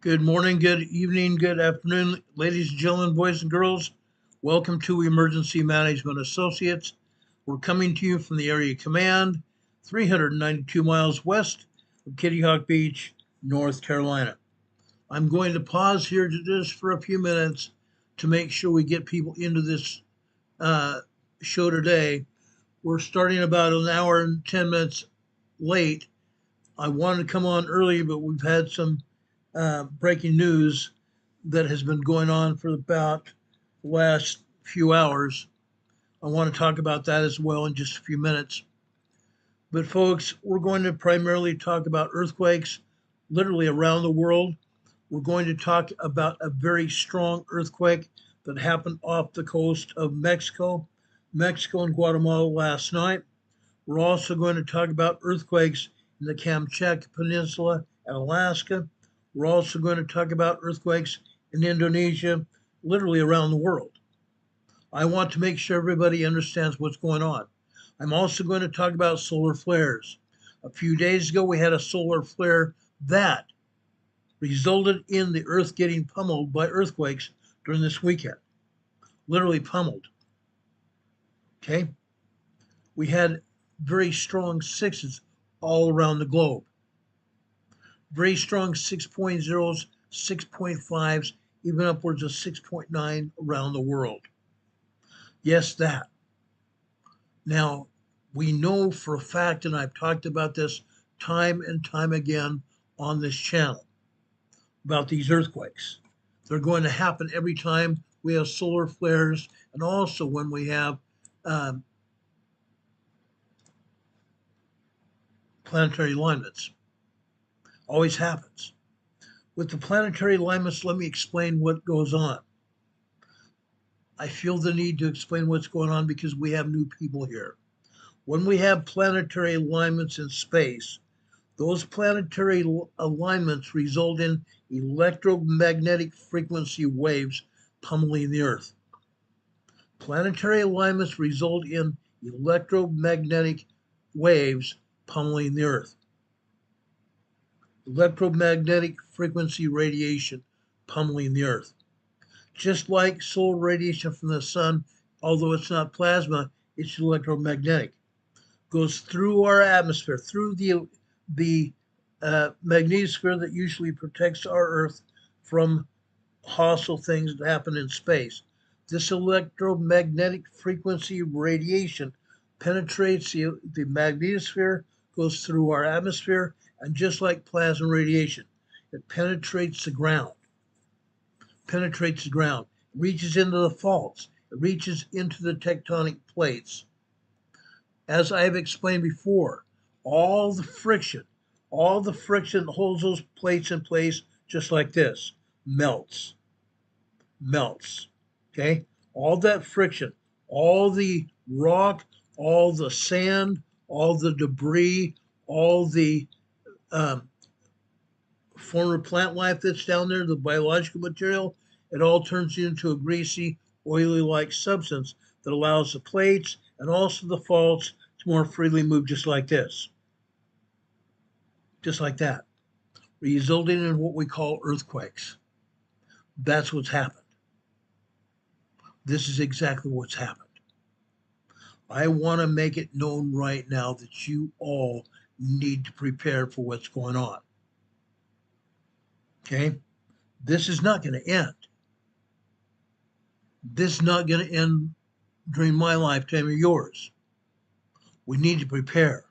Good morning, good evening, good afternoon, ladies and gentlemen, boys and girls. Welcome to Emergency Management Associates. We're coming to you from the Area Command, 392 miles west of Kitty Hawk Beach, North Carolina. I'm going to pause here just for a few minutes to make sure we get people into this show today. We're starting about an hour and 10 minutes late. I wanted to come on early, but we've had some breaking news that has been going on for about the last few hours. I want to talk about that as well in just a few minutes. But folks, we're going to primarily talk about earthquakes literally around the world. We're going to talk about a very strong earthquake that happened off the coast of Mexico and Guatemala last night. We're also going to talk about earthquakes in the Kamchatka Peninsula and Alaska. We're also going to talk about earthquakes in Indonesia, literally around the world. I want to make sure everybody understands what's going on. I'm also going to talk about solar flares. A few days ago, we had a solar flare that resulted in the earth getting pummeled by earthquakes during this weekend. Literally pummeled. Okay? We had very strong sixes all around the globe. Very strong 6.0s, 6.5s, even upwards of 6.9 around the world. Yes, that. Now, we know for a fact, and I've talked about this time and time again on this channel, about these earthquakes. They're going to happen every time we have solar flares and also when we have planetary alignments. Always happens. With the planetary alignments, let me explain what goes on. I feel the need to explain what's going on because we have new people here. When we have planetary alignments in space, those planetary alignments result in electromagnetic frequency waves pummeling the Earth. Planetary alignments result in electromagnetic waves pummeling the Earth. Electromagnetic frequency radiation pummeling the Earth. Just like solar radiation from the sun, although it's not plasma, it's electromagnetic. Goes through our atmosphere, through the magnetosphere that usually protects our Earth from hostile things that happen in space. This electromagnetic frequency radiation penetrates the magnetosphere, goes through our atmosphere, and just like plasma radiation, it penetrates the ground, reaches into the faults, it reaches into the tectonic plates. As I have explained before, all the friction that holds those plates in place, just like this, melts. Okay? All that friction, all the rock, all the sand, all the debris, all the former plant life that's down there, the biological material, it all turns into a greasy, oily-like substance that allows the plates and also the faults to more freely move just like this. Just like that. Resulting in what we call earthquakes. That's what's happened. This is exactly what's happened. I want to make it known right now that you all need to prepare for what's going on. Okay? This is not going to end. This is not going to end during my lifetime or yours. We need to prepare.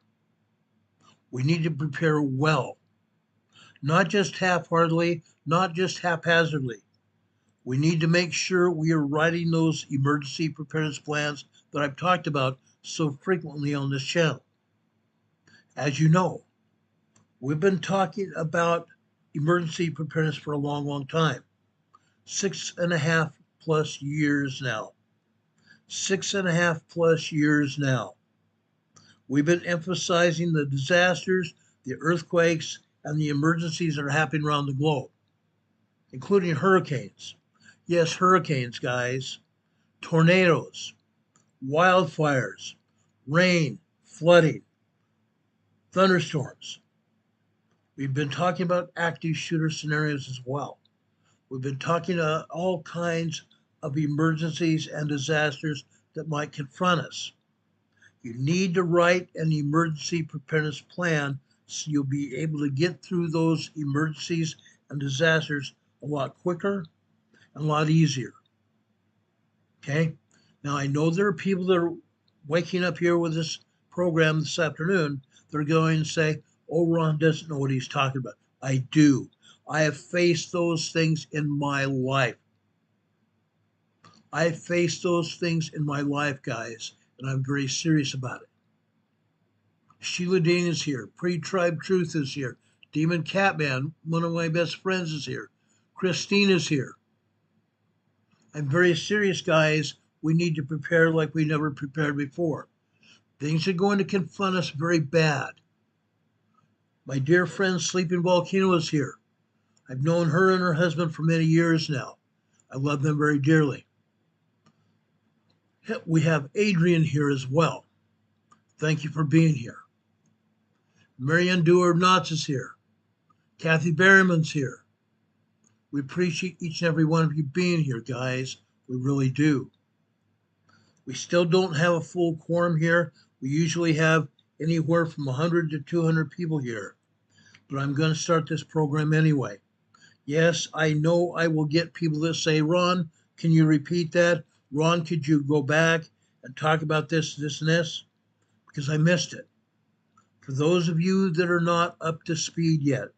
We need to prepare well. Not just half-heartedly, not just haphazardly. We need to make sure we are writing those emergency preparedness plans that I've talked about so frequently on this channel. As you know, we've been talking about emergency preparedness for a long, long time. 6.5+ years now. 6.5+ years now. We've been emphasizing the disasters, the earthquakes, and the emergencies that are happening around the globe, including hurricanes. Yes, hurricanes, guys. Tornadoes, wildfires, rain, flooding, thunderstorms. We've been talking about active shooter scenarios as well. We've been talking about all kinds of emergencies and disasters that might confront us. You need to write an emergency preparedness plan so you'll be able to get through those emergencies and disasters a lot quicker and a lot easier. Okay? Now, I know there are people that are waking up here with this program this afternoon. They're going to say, oh, Ron doesn't know what he's talking about. I do. I have faced those things in my life. I have faced those things in my life, guys, and I'm very serious about it. Sheila Dean is here. Pre-Tribe Truth is here. Demon Catman, one of my best friends, is here. Christine is here. I'm very serious, guys. We need to prepare like we never prepared before. Things are going to confront us very bad. My dear friend Sleeping Volcano is here. I've known her and her husband for many years now. I love them very dearly. We have Adrian here as well. Thank you for being here. Marianne Dewar-Knotts is here. Kathy Berryman's here. We appreciate each and every one of you being here, guys. We really do. We still don't have a full quorum here. We usually have anywhere from 100 to 200 people here. But I'm going to start this program anyway. Yes, I know I will get people that say, Ron, can you repeat that? Ron, could you go back and talk about this, this, and this? Because I missed it. For those of you that are not up to speed yet,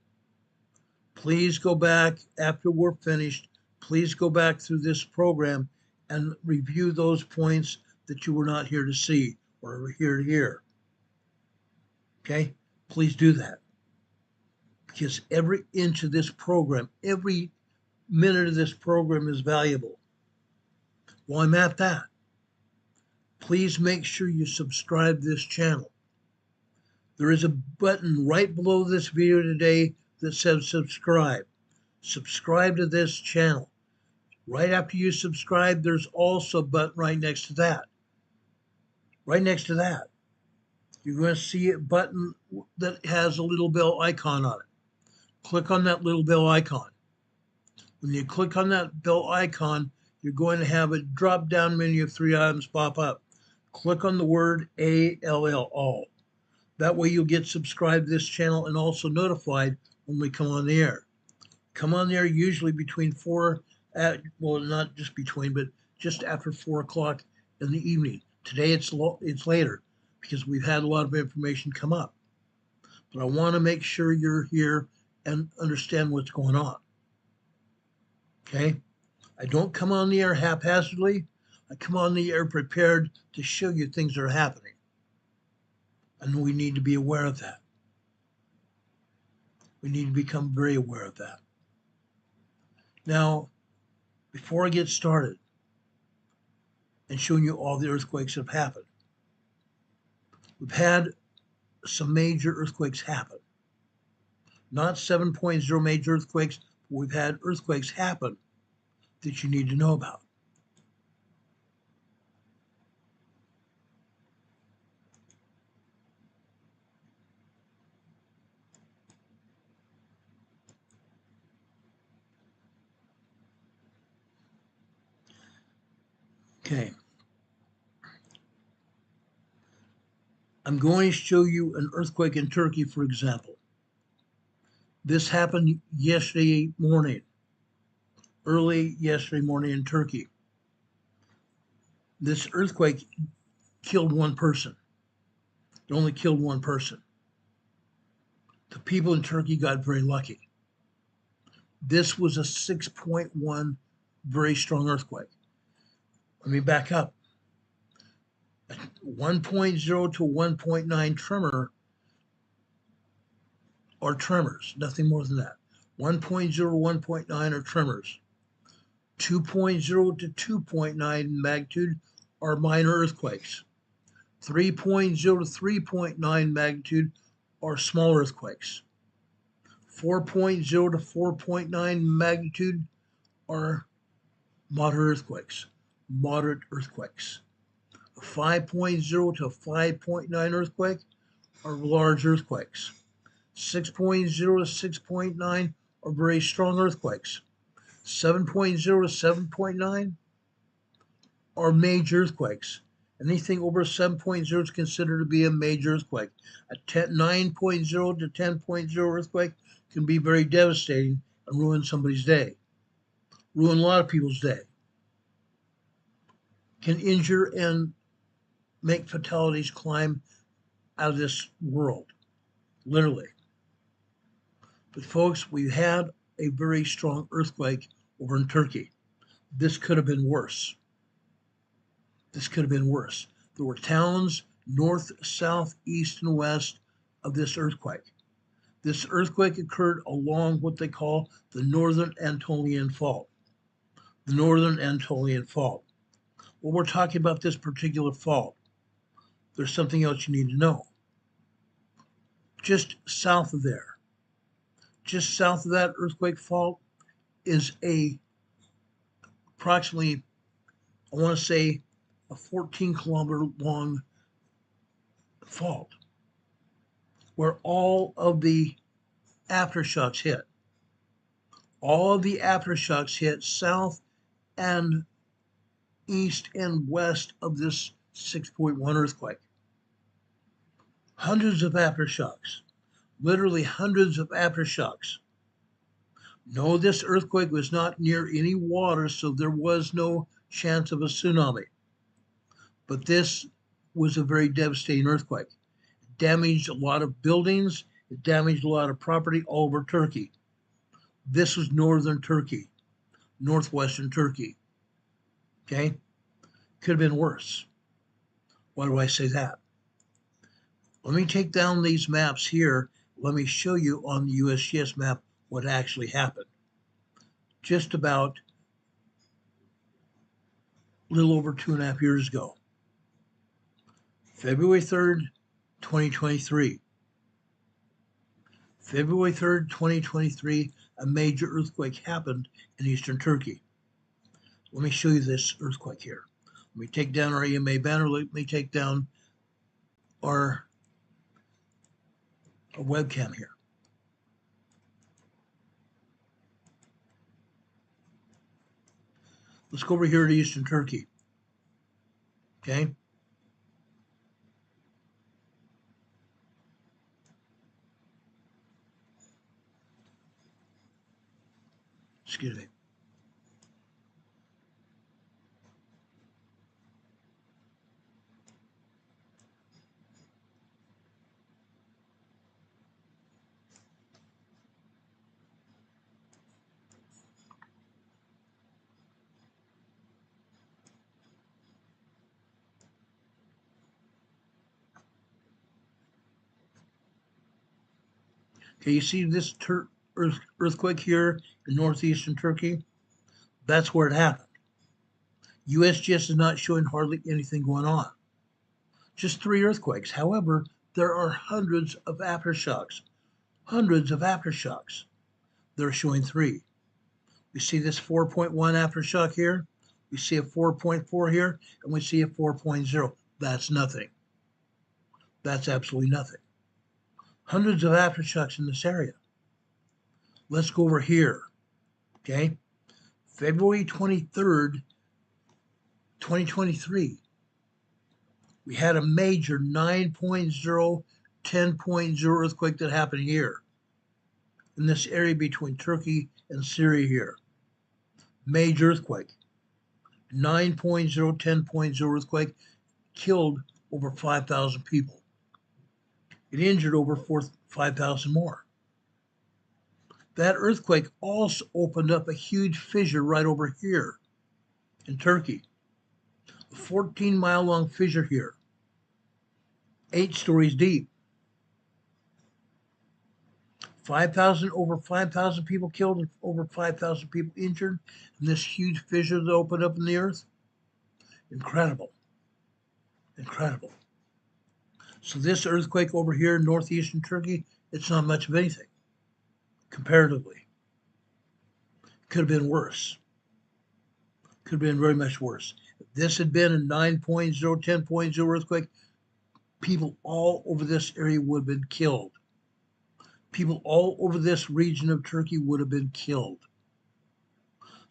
please go back after we're finished. Please go back through this program and review those points that you were not here to see or here to hear. Okay? Please do that. Because every inch of this program, every minute of this program is valuable. While I'm at that, please make sure you subscribe to this channel. There is a button right below this video today that says subscribe. Subscribe to this channel. Right after you subscribe, there's also a button right next to that. Right next to that. You're going to see a button that has a little bell icon on it. Click on that little bell icon. When you click on that bell icon, you're going to have a drop-down menu of 3 items pop up. Click on the word ALL, all. That way you'll get subscribed to this channel and also notified when we come on the air. Come on the air usually between well, not just between, but just after 4 o'clock in the evening. Today it's later because we've had a lot of information come up. But I want to make sure you're here and understand what's going on. Okay? I don't come on the air haphazardly. I come on the air prepared to show you things are happening. And we need to be aware of that. We need to become very aware of that. Now, before I get started and showing you all the earthquakes that have happened, we've had some major earthquakes happen. Not 7.0 major earthquakes, but we've had earthquakes happen that you need to know about. Okay. I'm going to show you an earthquake in Turkey, for example. This happened yesterday morning, early yesterday morning in Turkey. This earthquake killed one person. It only killed one person. The people in Turkey got very lucky. This was a 6.1 very strong earthquake. Let me back up. 1.0 to 1.9 tremor are tremors, nothing more than that. 1.0 to 1.9 are tremors. 2.0 to 2.9 magnitude are minor earthquakes. 3.0 to 3.9 magnitude are small earthquakes. 4.0 to 4.9 magnitude are moderate earthquakes. Moderate earthquakes. 5.0 to 5.9 earthquake are large earthquakes. 6.0 to 6.9 are very strong earthquakes. 7.0 to 7.9 are major earthquakes. Anything over 7.0 is considered to be a major earthquake. A 9.0 to 10.0 earthquake can be very devastating and ruin somebody's day, ruin a lot of people's day, can injure and make fatalities climb out of this world, literally. But folks, we had a very strong earthquake over in Turkey. This could have been worse. This could have been worse. There were towns north, south, east, and west of this earthquake. This earthquake occurred along what they call the Northern Anatolian Fault. The Northern Anatolian Fault. When we're talking about this particular fault, there's something else you need to know. Just south of there, just south of that earthquake fault is approximately, I want to say, a 14-kilometer long fault where all of the aftershocks hit. All of the aftershocks hit south and east and west of this 6.1 earthquake. Hundreds of aftershocks, literally hundreds of aftershocks. No, this earthquake was not near any water, so there was no chance of a tsunami. But this was a very devastating earthquake. It damaged a lot of buildings. It damaged a lot of property all over Turkey. This was northern Turkey, northwestern Turkey. Okay? Could have been worse. Why do I say that? Let me take down these maps here. Let me show you on the USGS map what actually happened. Just about a little over 2.5 years ago. February 3rd, 2023. February 3rd, 2023, a major earthquake happened in eastern Turkey. Let me show you this earthquake here. Let me take down our EMA banner. Let me take down our webcam here. Let's go over here to eastern Turkey. Okay? Excuse me. Okay, you see this earthquake here in northeastern Turkey? That's where it happened. USGS is not showing hardly anything going on. Just 3 earthquakes. However, there are hundreds of aftershocks. Hundreds of aftershocks. They're showing 3. We see this 4.1 aftershock here. We see a 4.4 here, and we see a 4.0. That's nothing. That's absolutely nothing. Hundreds of aftershocks in this area. Let's go over here. Okay? February 23rd, 2023. We had a major 9.0, 10.0 earthquake that happened here in this area between Turkey and Syria here. Major earthquake. 9.0, 10.0 earthquake killed over 5,000 people. It injured over 5,000 more. That earthquake also opened up a huge fissure right over here in Turkey. A 14-mile long fissure here, 8 stories deep. over 5,000 people killed and over 5,000 people injured in this huge fissure that opened up in the earth. Incredible. Incredible. So this earthquake over here in northeastern Turkey, it's not much of anything, comparatively. Could have been worse. Could have been very much worse. If this had been a 9.0, 10.0 earthquake, people all over this area would have been killed. People all over this region of Turkey would have been killed.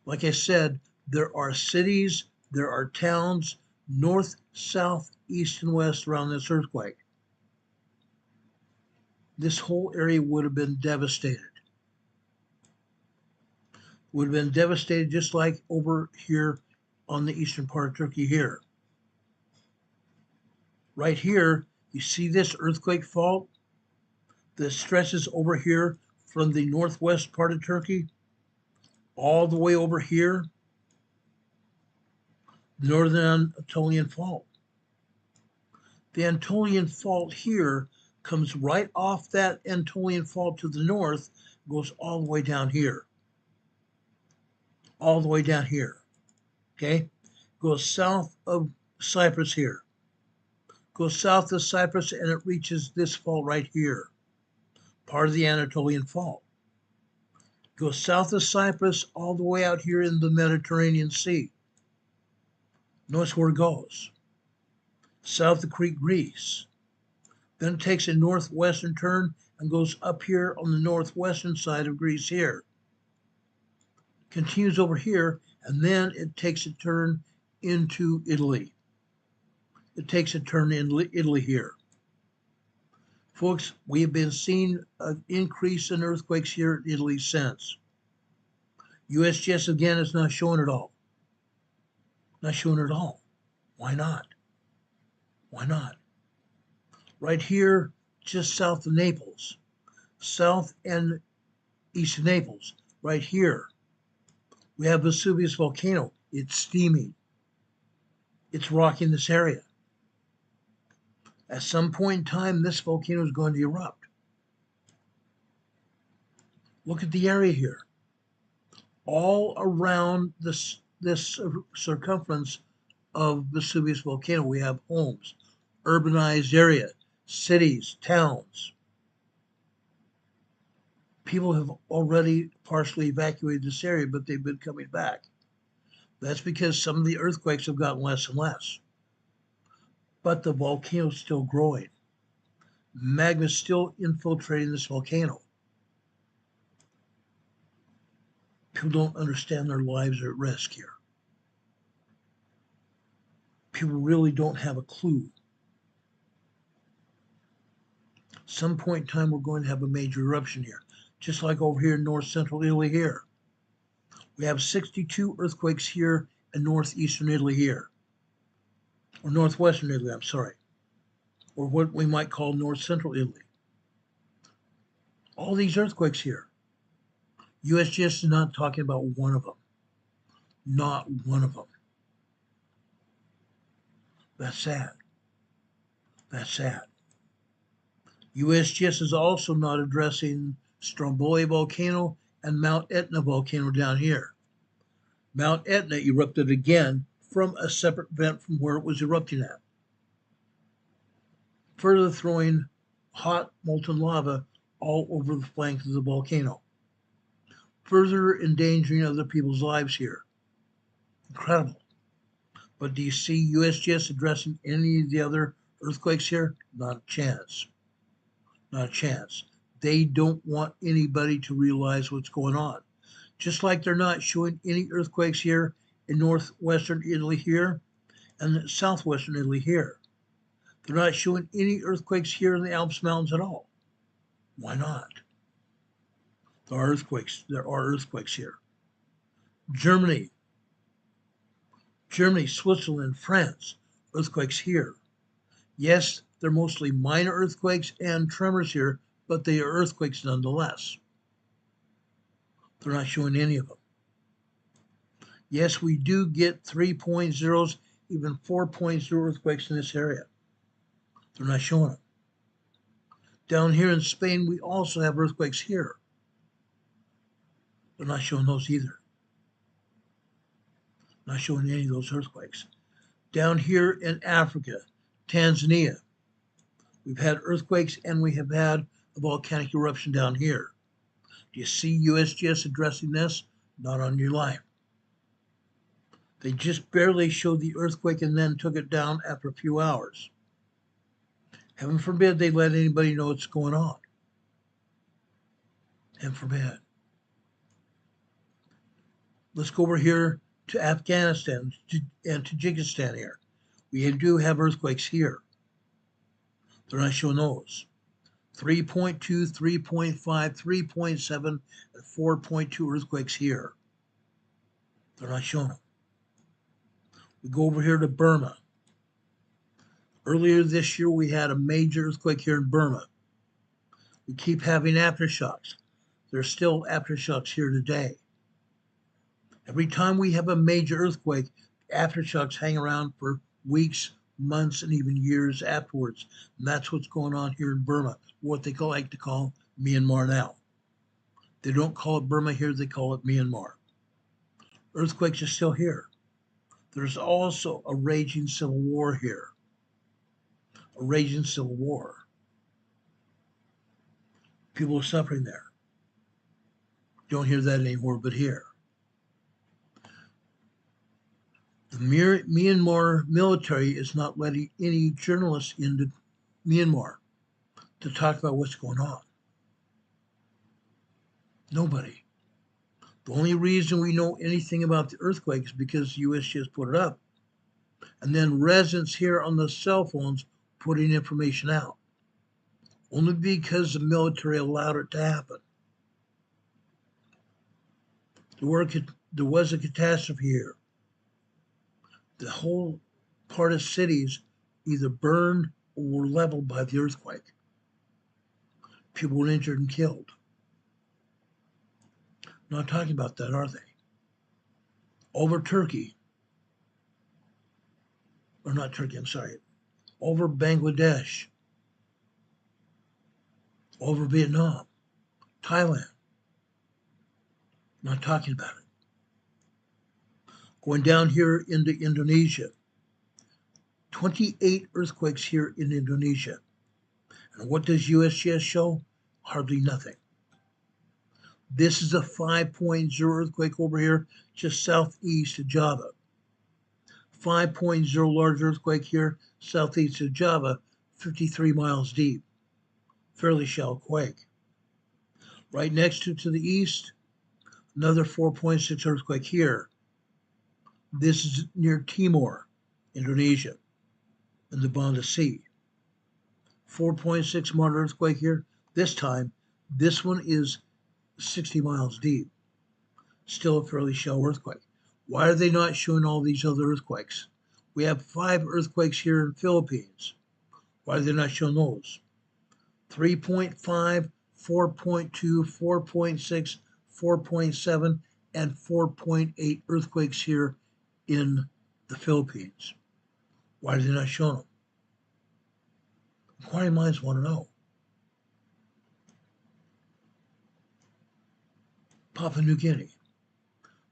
Like I said, there are cities, there are towns, north, south, east, and west around this earthquake. This whole area would have been devastated. Would have been devastated just like over here on the eastern part of Turkey here. Right here, you see this earthquake fault that stretches over here from the northwest part of Turkey all the way over here, the Northern Anatolian Fault. The Anatolian Fault here comes right off that Anatolian Fault to the north, goes all the way down here. All the way down here. Okay? Goes south of Cyprus here. Goes south of Cyprus and it reaches this fault right here. Part of the Anatolian Fault. Goes south of Cyprus all the way out here in the Mediterranean Sea. Notice where it goes. South of Crete, Greece. Then it takes a northwestern turn and goes up here on the northwestern side of Greece here. Continues over here, and then it takes a turn into Italy. It takes a turn in Italy here. Folks, we have been seeing an increase in earthquakes here in Italy since. USGS again is not showing it all. Not showing it all. Why not? Why not? Right here, just south of Naples, south and east of Naples, right here, we have Vesuvius volcano. It's steaming. It's rocking this area. At some point in time, this volcano is going to erupt. Look at the area here. All around this circumference of Vesuvius volcano, we have homes, urbanized area, cities, towns. People have already partially evacuated this area, but they've been coming back. That's because some of the earthquakes have gotten less and less. But the volcano is still growing. Magma is still infiltrating this volcano. People don't understand their lives are at risk here. People really don't have a clue. Some point in time, we're going to have a major eruption here, just like over here in north central Italy here. We have 62 earthquakes here in northeastern Italy here, or northwestern Italy, I'm sorry, or what we might call north central Italy. All these earthquakes here. USGS is not talking about one of them. Not one of them. That's sad. That's sad. USGS is also not addressing Stromboli volcano and Mount Etna volcano down here. Mount Etna erupted again from a separate vent from where it was erupting at, further throwing hot molten lava all over the flanks of the volcano, further endangering other people's lives here. Incredible. But do you see USGS addressing any of the other earthquakes here? Not a chance. Not a chance. They don't want anybody to realize what's going on. Just like they're not showing any earthquakes here in northwestern Italy here and southwestern Italy here. They're not showing any earthquakes here in the Alps Mountains at all. Why not? There are earthquakes. There are earthquakes here. Germany, Switzerland, France, earthquakes here. Yes, they're mostly minor earthquakes and tremors here, but they are earthquakes nonetheless. They're not showing any of them. Yes, we do get 3.0s, even 4.0 earthquakes in this area. They're not showing them. Down here in Spain, we also have earthquakes here. They're not showing those either. Not showing any of those earthquakes. Down here in Africa, Tanzania, we've had earthquakes and we have had a volcanic eruption down here. Do you see USGS addressing this? Not on your life. They just barely showed the earthquake and then took it down after a few hours. Heaven forbid they let anybody know what's going on. and forbid. Let's go over here to Afghanistan and Tajikistan here. We do have earthquakes here. They're not showing those. 3.2, 3.5, 3.7, and 4.2 earthquakes here. They're not showing them. We go over here to Burma. Earlier this year, we had a major earthquake here in Burma. We keep having aftershocks. There's still aftershocks here today. Every time we have a major earthquake, aftershocks hang around for weeks, months, and even years afterwards. And that's what's going on here in Burma, what they like to call Myanmar now. They don't call it Burma here, they call it Myanmar. Earthquakes are still here. There's also a raging civil war here. A raging civil war. People are suffering there. Don't hear that anymore, but here. The Myanmar military is not letting any journalists into Myanmar to talk about what's going on. Nobody. The only reason we know anything about the earthquake is because USGS put it up. And then residents here on the cell phones putting information out. Only because the military allowed it to happen. There was a catastrophe here. The whole part of cities either burned or were leveled by the earthquake. People were injured and killed. Not talking about that, are they? Over Turkey, or not Turkey, I'm sorry, over Bangladesh, over Vietnam, Thailand. Not talking about it. Going down here into Indonesia. 28 earthquakes here in Indonesia. And what does USGS show? Hardly nothing. This is a 5.0 earthquake over here, just southeast of Java. 5.0 large earthquake here, southeast of Java, 53 miles deep. Fairly shallow quake. Right next to the east, another 4.6 earthquake here. This is near Timor, Indonesia, in the Banda Sea. 4.6 moderate earthquake here. This time, this one is 60 miles deep. Still a fairly shallow earthquake. Why are they not showing all these other earthquakes? We have 5 earthquakes here in the Philippines. Why are they not showing those? 3.5, 4.2, 4.6, 4.7, and 4.8 earthquakes here in the Philippines. Why are they not showing them? Inquiring minds want to know. Papua New Guinea.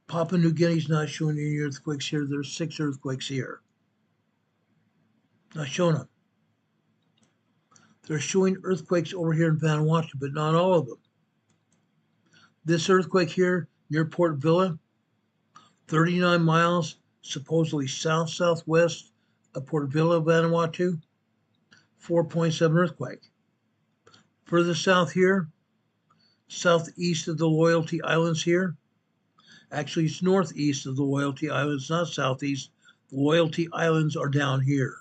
Papua New Guinea's not showing any earthquakes here. There's 6 earthquakes here. Not showing them. They're showing earthquakes over here in Vanuatu, but not all of them. This earthquake here near Port Vila, 39 miles, supposedly south-southwest of Port Vila, Vanuatu, 4.7 earthquake. Further south here, southeast of the Loyalty Islands here. Actually, it's northeast of the Loyalty Islands, not southeast. The Loyalty Islands are down here.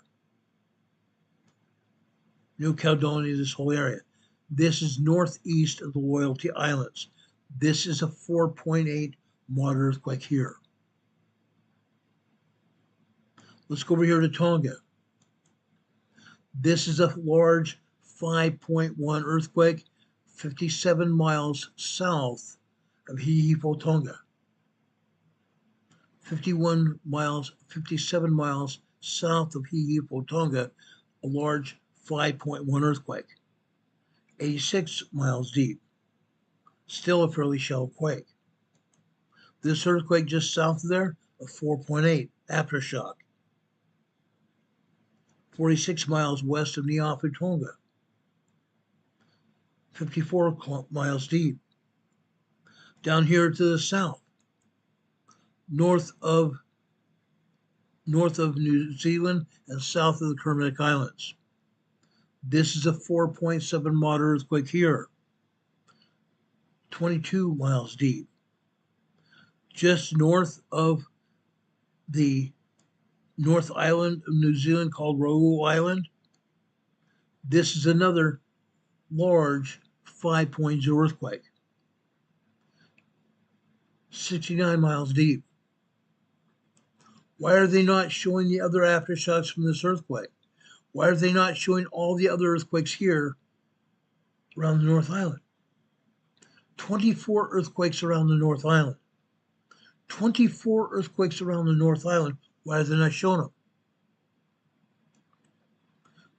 New Caledonia, this whole area. This is northeast of the Loyalty Islands. This is a 4.8 moderate earthquake here. Let's go over here to Tonga. This is a large 5.1 earthquake, 57 miles south of Hihipo, Tonga. 57 miles south of Hihipo, Tonga, a large 5.1 earthquake. 86 miles deep. Still a fairly shallow quake. This earthquake just south of there, a 4.8 aftershock. 46 miles west of Niafu, Tonga. 54 miles deep. Down here to the south, north of New Zealand and south of the Kermadec Islands. This is a 4.7 moderate earthquake here. 22 miles deep. Just north of the North Island of New Zealand called Rohu Island, this is another large 5.0 earthquake. 69 miles deep. Why are they not showing the other aftershocks from this earthquake? Why are they not showing all the other earthquakes here around the North Island? 24 earthquakes around the North Island. 24 earthquakes around the North Island. Why are they not showing them?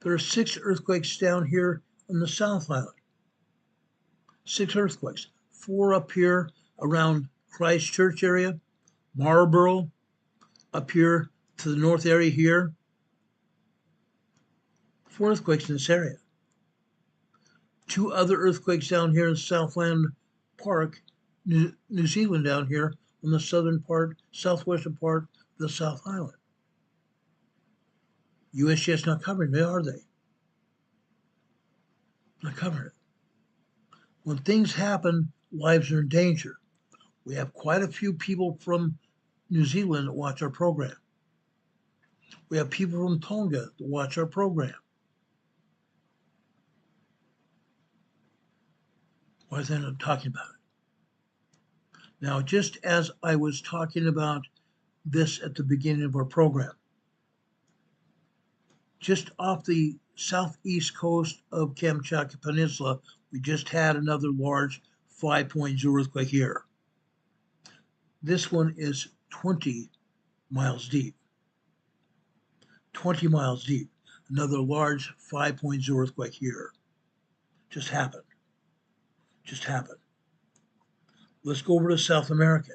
There are 6 earthquakes down here on the South Island. 6 earthquakes. 4 up here around Christchurch area, Marlborough, up here to the north area here. 4 earthquakes in this area. 2 other earthquakes down here in Southland Park, New Zealand, down here on the southern part, southwestern part of the South Island. USGS not covering it, are they? Not covering it. When things happen, lives are in danger. We have quite a few people from New Zealand that watch our program. We have people from Tonga that watch our program. Why is that not talking about it? Now, just as I was talking about this at the beginning of our program, just off the southeast coast of Kamchatka Peninsula, we just had another large 5.0 earthquake here. This one is 20 miles deep. 20 miles deep. Another large 5.0 earthquake here. Just happened. Just happened. Let's go over to South America.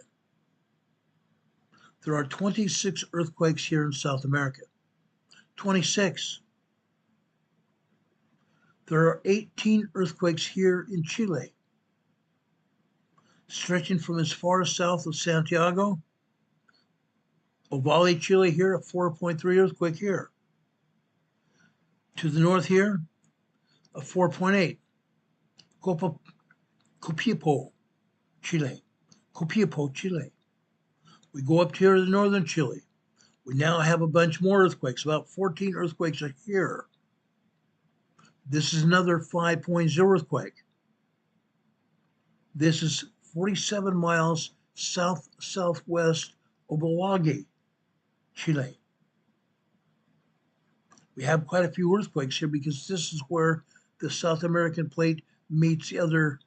There are 26 earthquakes here in South America. 26. There are 18 earthquakes here in Chile, stretching from as far south of Santiago, Ovalle, Chile here, a 4.3 earthquake here. To the north here, a 4.8. Copiapó, Chile. Copiapó, Chile. We go up here to northern Chile. We now have a bunch more earthquakes. About 14 earthquakes are here. This is another 5.0 earthquake. This is 47 miles southwest of Ovalle, Chile. We have quite a few earthquakes here because this is where the South American plate meets the other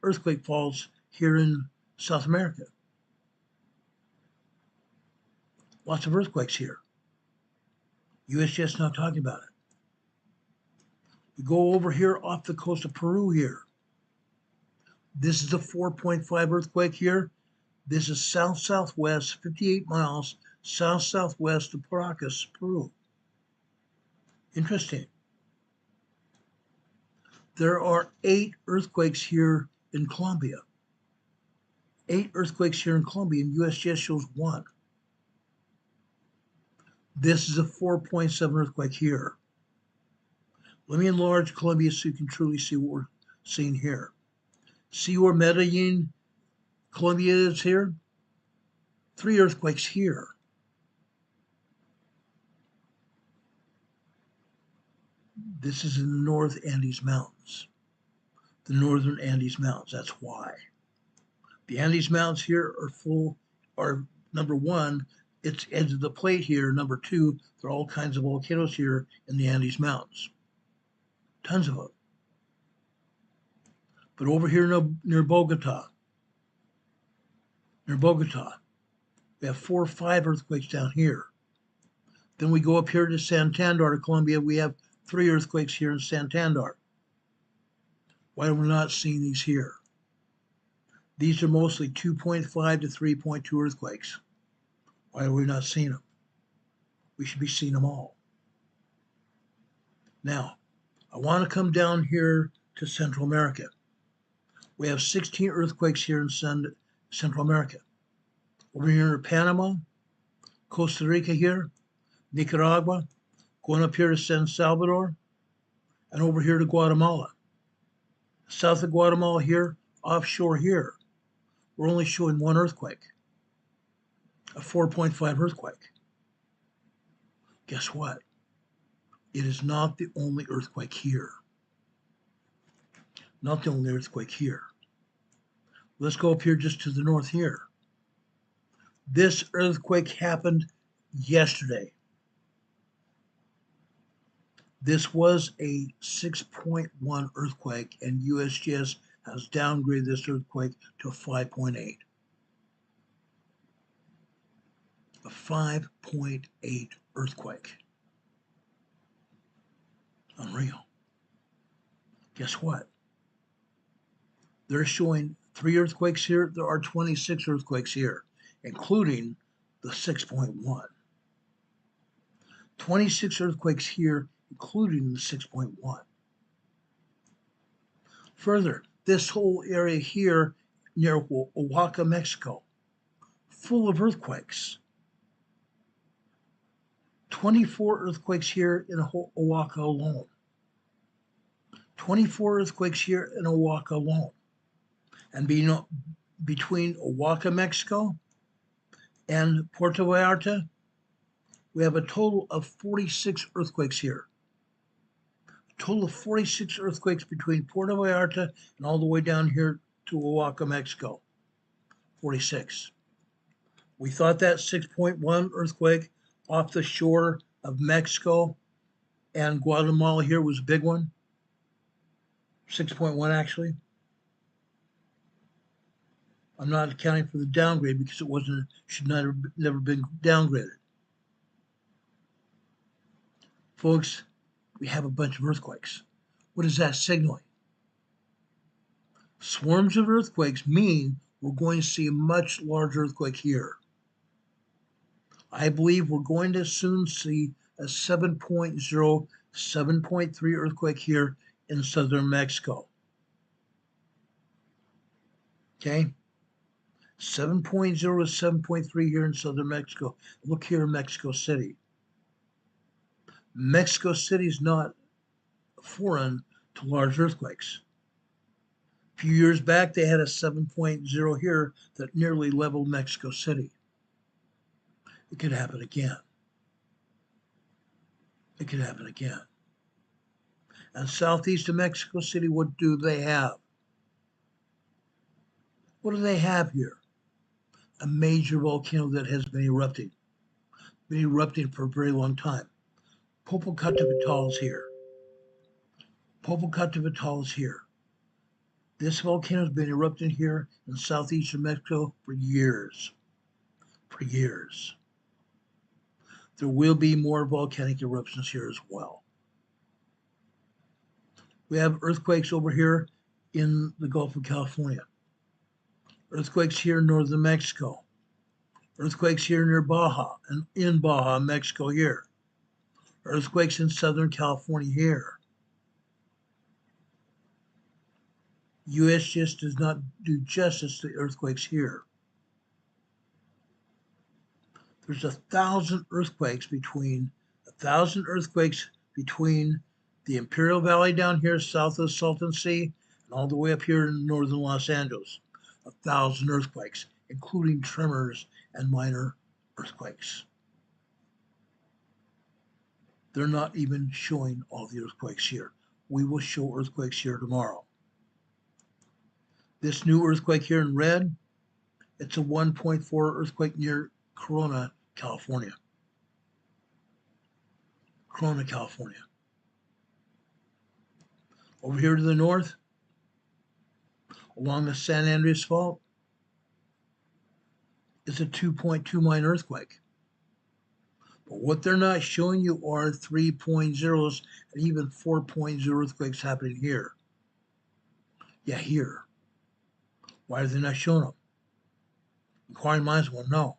earthquake faults here in South America. Lots of earthquakes here. USGS not talking about it. We go over here off the coast of Peru here. This is a 4.5 earthquake here. This is south-southwest, 58 miles south-southwest of Paracas, Peru. Interesting. There are 8 earthquakes here in Colombia. 8 earthquakes here in Colombia, and USGS shows 1. This is a 4.7 earthquake here. Let me enlarge Colombia so you can truly see what we're seeing here. See where Medellin, Colombia is here? 3 earthquakes here. This is in the North Andes Mountains. The Northern Andes Mountains, that's why. The Andes Mountains here are number 1, it's edge of the plate here. Number 2, there are all kinds of volcanoes here in the Andes Mountains. Tons of them. But over here near Bogota, we have 4 or 5 earthquakes down here. Then we go up here to Santander, Colombia. We have 3 earthquakes here in Santander. Why are we not seeing these here? These are mostly 2.5 to 3.2 earthquakes. Why are we not seeing them? We should be seeing them all. Now, I want to come down here to Central America. We have 16 earthquakes here in Central America. Over here in Panama, Costa Rica here, Nicaragua, going up here to San Salvador, and over here to Guatemala. South of Guatemala here, offshore here, we're only showing one earthquake, a 4.5 earthquake. Guess what? It is not the only earthquake here. Not the only earthquake here. Let's go up here just to the north here. This earthquake happened yesterday. This was a 6.1 earthquake, and USGS has downgraded this earthquake to a 5.8. A 5.8 earthquake. Unreal. Guess what? They're showing 3 earthquakes here. There are 26 earthquakes here, including the 6.1. 26 earthquakes here, including the 6.1. Further, this whole area here near Oaxaca, Mexico, full of earthquakes. 24 earthquakes here in Oaxaca alone. 24 earthquakes here in Oaxaca alone. And between Oaxaca, Mexico and Puerto Vallarta, we have a total of 46 earthquakes here. A total of 46 earthquakes between Puerto Vallarta and all the way down here to Oaxaca, Mexico. 46. We thought that 6.1 earthquake off the shore of Mexico and Guatemala here was a big one. 6.1 actually. I'm not accounting for the downgrade because it should never been downgraded. Folks, we have a bunch of earthquakes. What is that signaling? Swarms of earthquakes mean we're going to see a much larger earthquake here. I believe we're going to soon see a 7.0, 7.3 earthquake here in southern Mexico. Okay? 7.0 is 7.3 here in southern Mexico. Look here in Mexico City. Mexico City is not foreign to large earthquakes. A few years back, they had a 7.0 here that nearly leveled Mexico City. It could happen again. It could happen again. And southeast of Mexico City, what do they have? What do they have here? A major volcano that has been erupting for a very long time. Popocatépetl is here. Popocatépetl is here. This volcano has been erupting here in southeastern Mexico for years. For years. There will be more volcanic eruptions here as well. We have earthquakes over here in the Gulf of California. Earthquakes here in northern Mexico. Earthquakes here near Baja and in Baja, Mexico here. Earthquakes in southern California here. USGS does not do justice to earthquakes here. There's 1,000 earthquakes between the Imperial Valley down here south of the Salton Sea and all the way up here in northern Los Angeles. 1,000 earthquakes, including tremors and minor earthquakes. They're not even showing all the earthquakes here. We will show earthquakes here tomorrow. This new earthquake here in red, it's a 1.4 earthquake near Corona, California. Corona, California. Over here to the north, along the San Andreas Fault, is a 2.2 minor earthquake. But what they're not showing you are 3.0s and even 4.0 earthquakes happening here. Yeah, here. Why are they not showing them? Inquiring minds will know.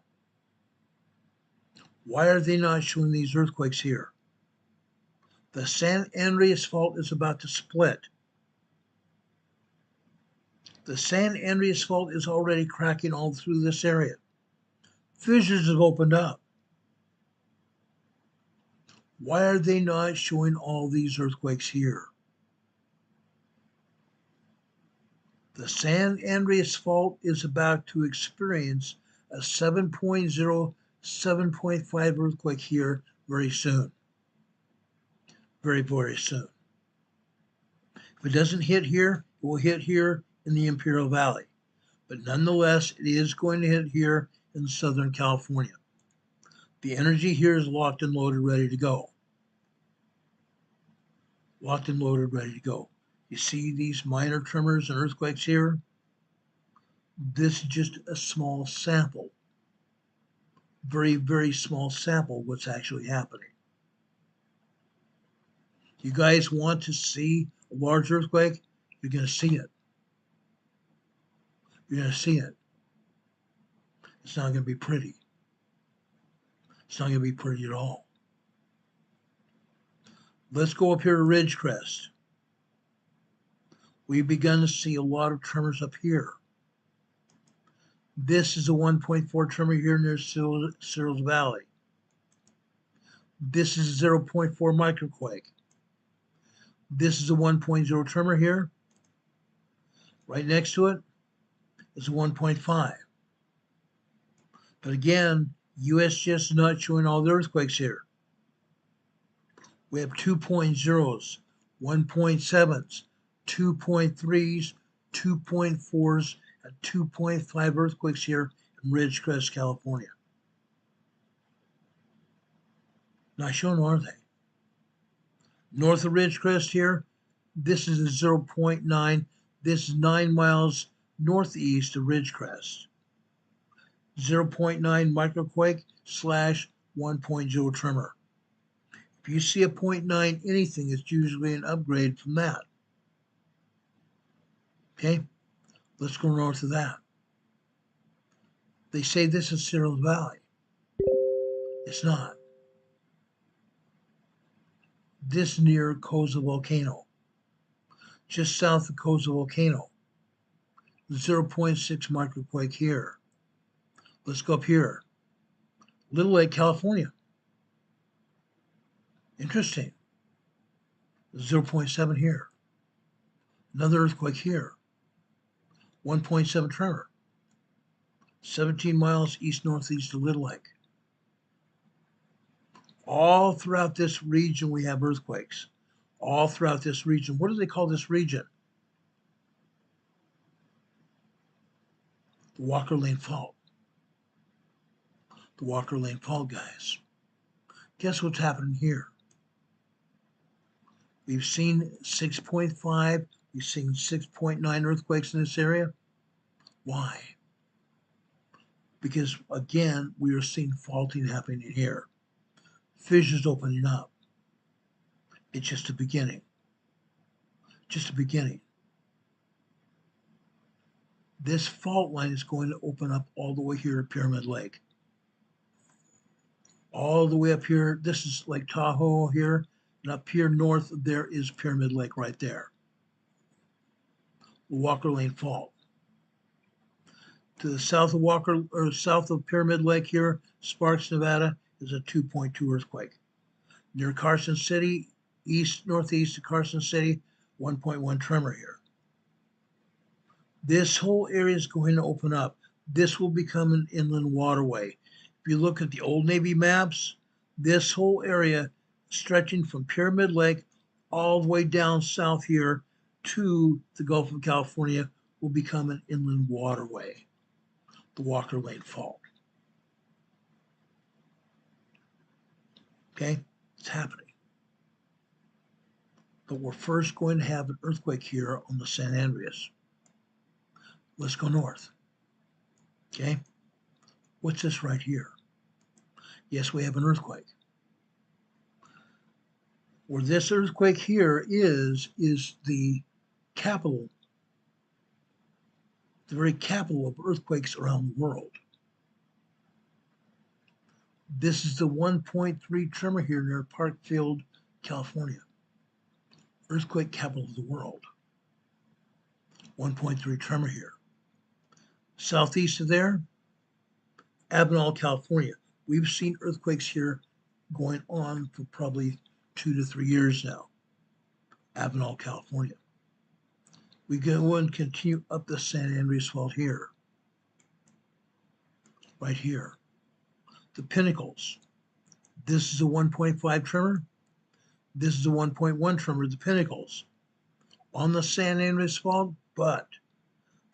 Why are they not showing these earthquakes here? The San Andreas Fault is about to split. The San Andreas Fault is already cracking all through this area. Fissures have opened up. Why are they not showing all these earthquakes here? The San Andreas Fault is about to experience a 7.0, 7.5 earthquake here very soon. Very, very soon. If it doesn't hit here, it will hit here in the Imperial Valley. But nonetheless, it is going to hit here in Southern California. The energy here is locked and loaded, ready to go. Locked and loaded, ready to go. You see these minor tremors and earthquakes here? This is just a small sample. Very, very small sample of what's actually happening. You guys want to see a large earthquake? You're going to see it. You're going to see it. It's not going to be pretty. It's not going to be pretty at all. Let's go up here to Ridgecrest. We've begun to see a lot of tremors up here. This is a 1.4 tremor here near Searles Valley. This is a 0.4 microquake. This is a 1.0 tremor here. Right next to it is a 1.5. But again, USGS is not showing all the earthquakes here. We have 2.0s, 1.7s, 2.3s, 2.4s, and 2.5 earthquakes here in Ridgecrest, California. Not shown, are they? North of Ridgecrest here, this is a 0.9. This is 9 miles northeast of Ridgecrest. 0.9 microquake / 1.0 tremor. If you see a 0.9 anything, it's usually an upgrade from that. Okay, let's go north of that. They say this is Searles Valley. It's not. This near Koza Volcano, just south of Koza Volcano. 0.6 microquake here. Let's go up here. Little Lake, California. Interesting. 0.7 here. Another earthquake here. 1.7 tremor. 17 miles east-northeast of Little Lake. All throughout this region, we have earthquakes. All throughout this region. What do they call this region? The Walker Lane Fault. The Walker Lane Fault, guys. Guess what's happening here? We've seen 6.5. We've seen 6.9 earthquakes in this area. Why? Because, again, we are seeing faulting happening here. Fissures opening up. It's just a beginning. Just a beginning. This fault line is going to open up all the way here at Pyramid Lake. All the way up here. This is Lake Tahoe here. And up here north, there is Pyramid Lake right there. The Walker Lane Fault. To the south of south of Pyramid Lake here, Sparks, Nevada, is a 2.2 earthquake. Near Carson City, northeast of Carson City, 1.1 tremor here. This whole area is going to open up. This will become an inland waterway. If you look at the old Navy maps, this whole area stretching from Pyramid Lake all the way down south here to the Gulf of California will become an inland waterway, the Walker Lane Fault. Okay, it's happening. But we're first going to have an earthquake here on the San Andreas. Let's go north. Okay, what's this right here? Yes, we have an earthquake. Where this earthquake here is the capital, the very capital of earthquakes around the world. This is the 1.3 tremor here near Fairfield, California. Earthquake capital of the world. 1.3 tremor here. Southeast of there, Aveyah, California. We've seen earthquakes here going on for probably 2 to 3 years now. Aveyah, California. We go and continue up the San Andreas Fault here, right here. The pinnacles. This is a 1.5 tremor. This is a 1.1 tremor, the pinnacles on the San Andreas Fault, but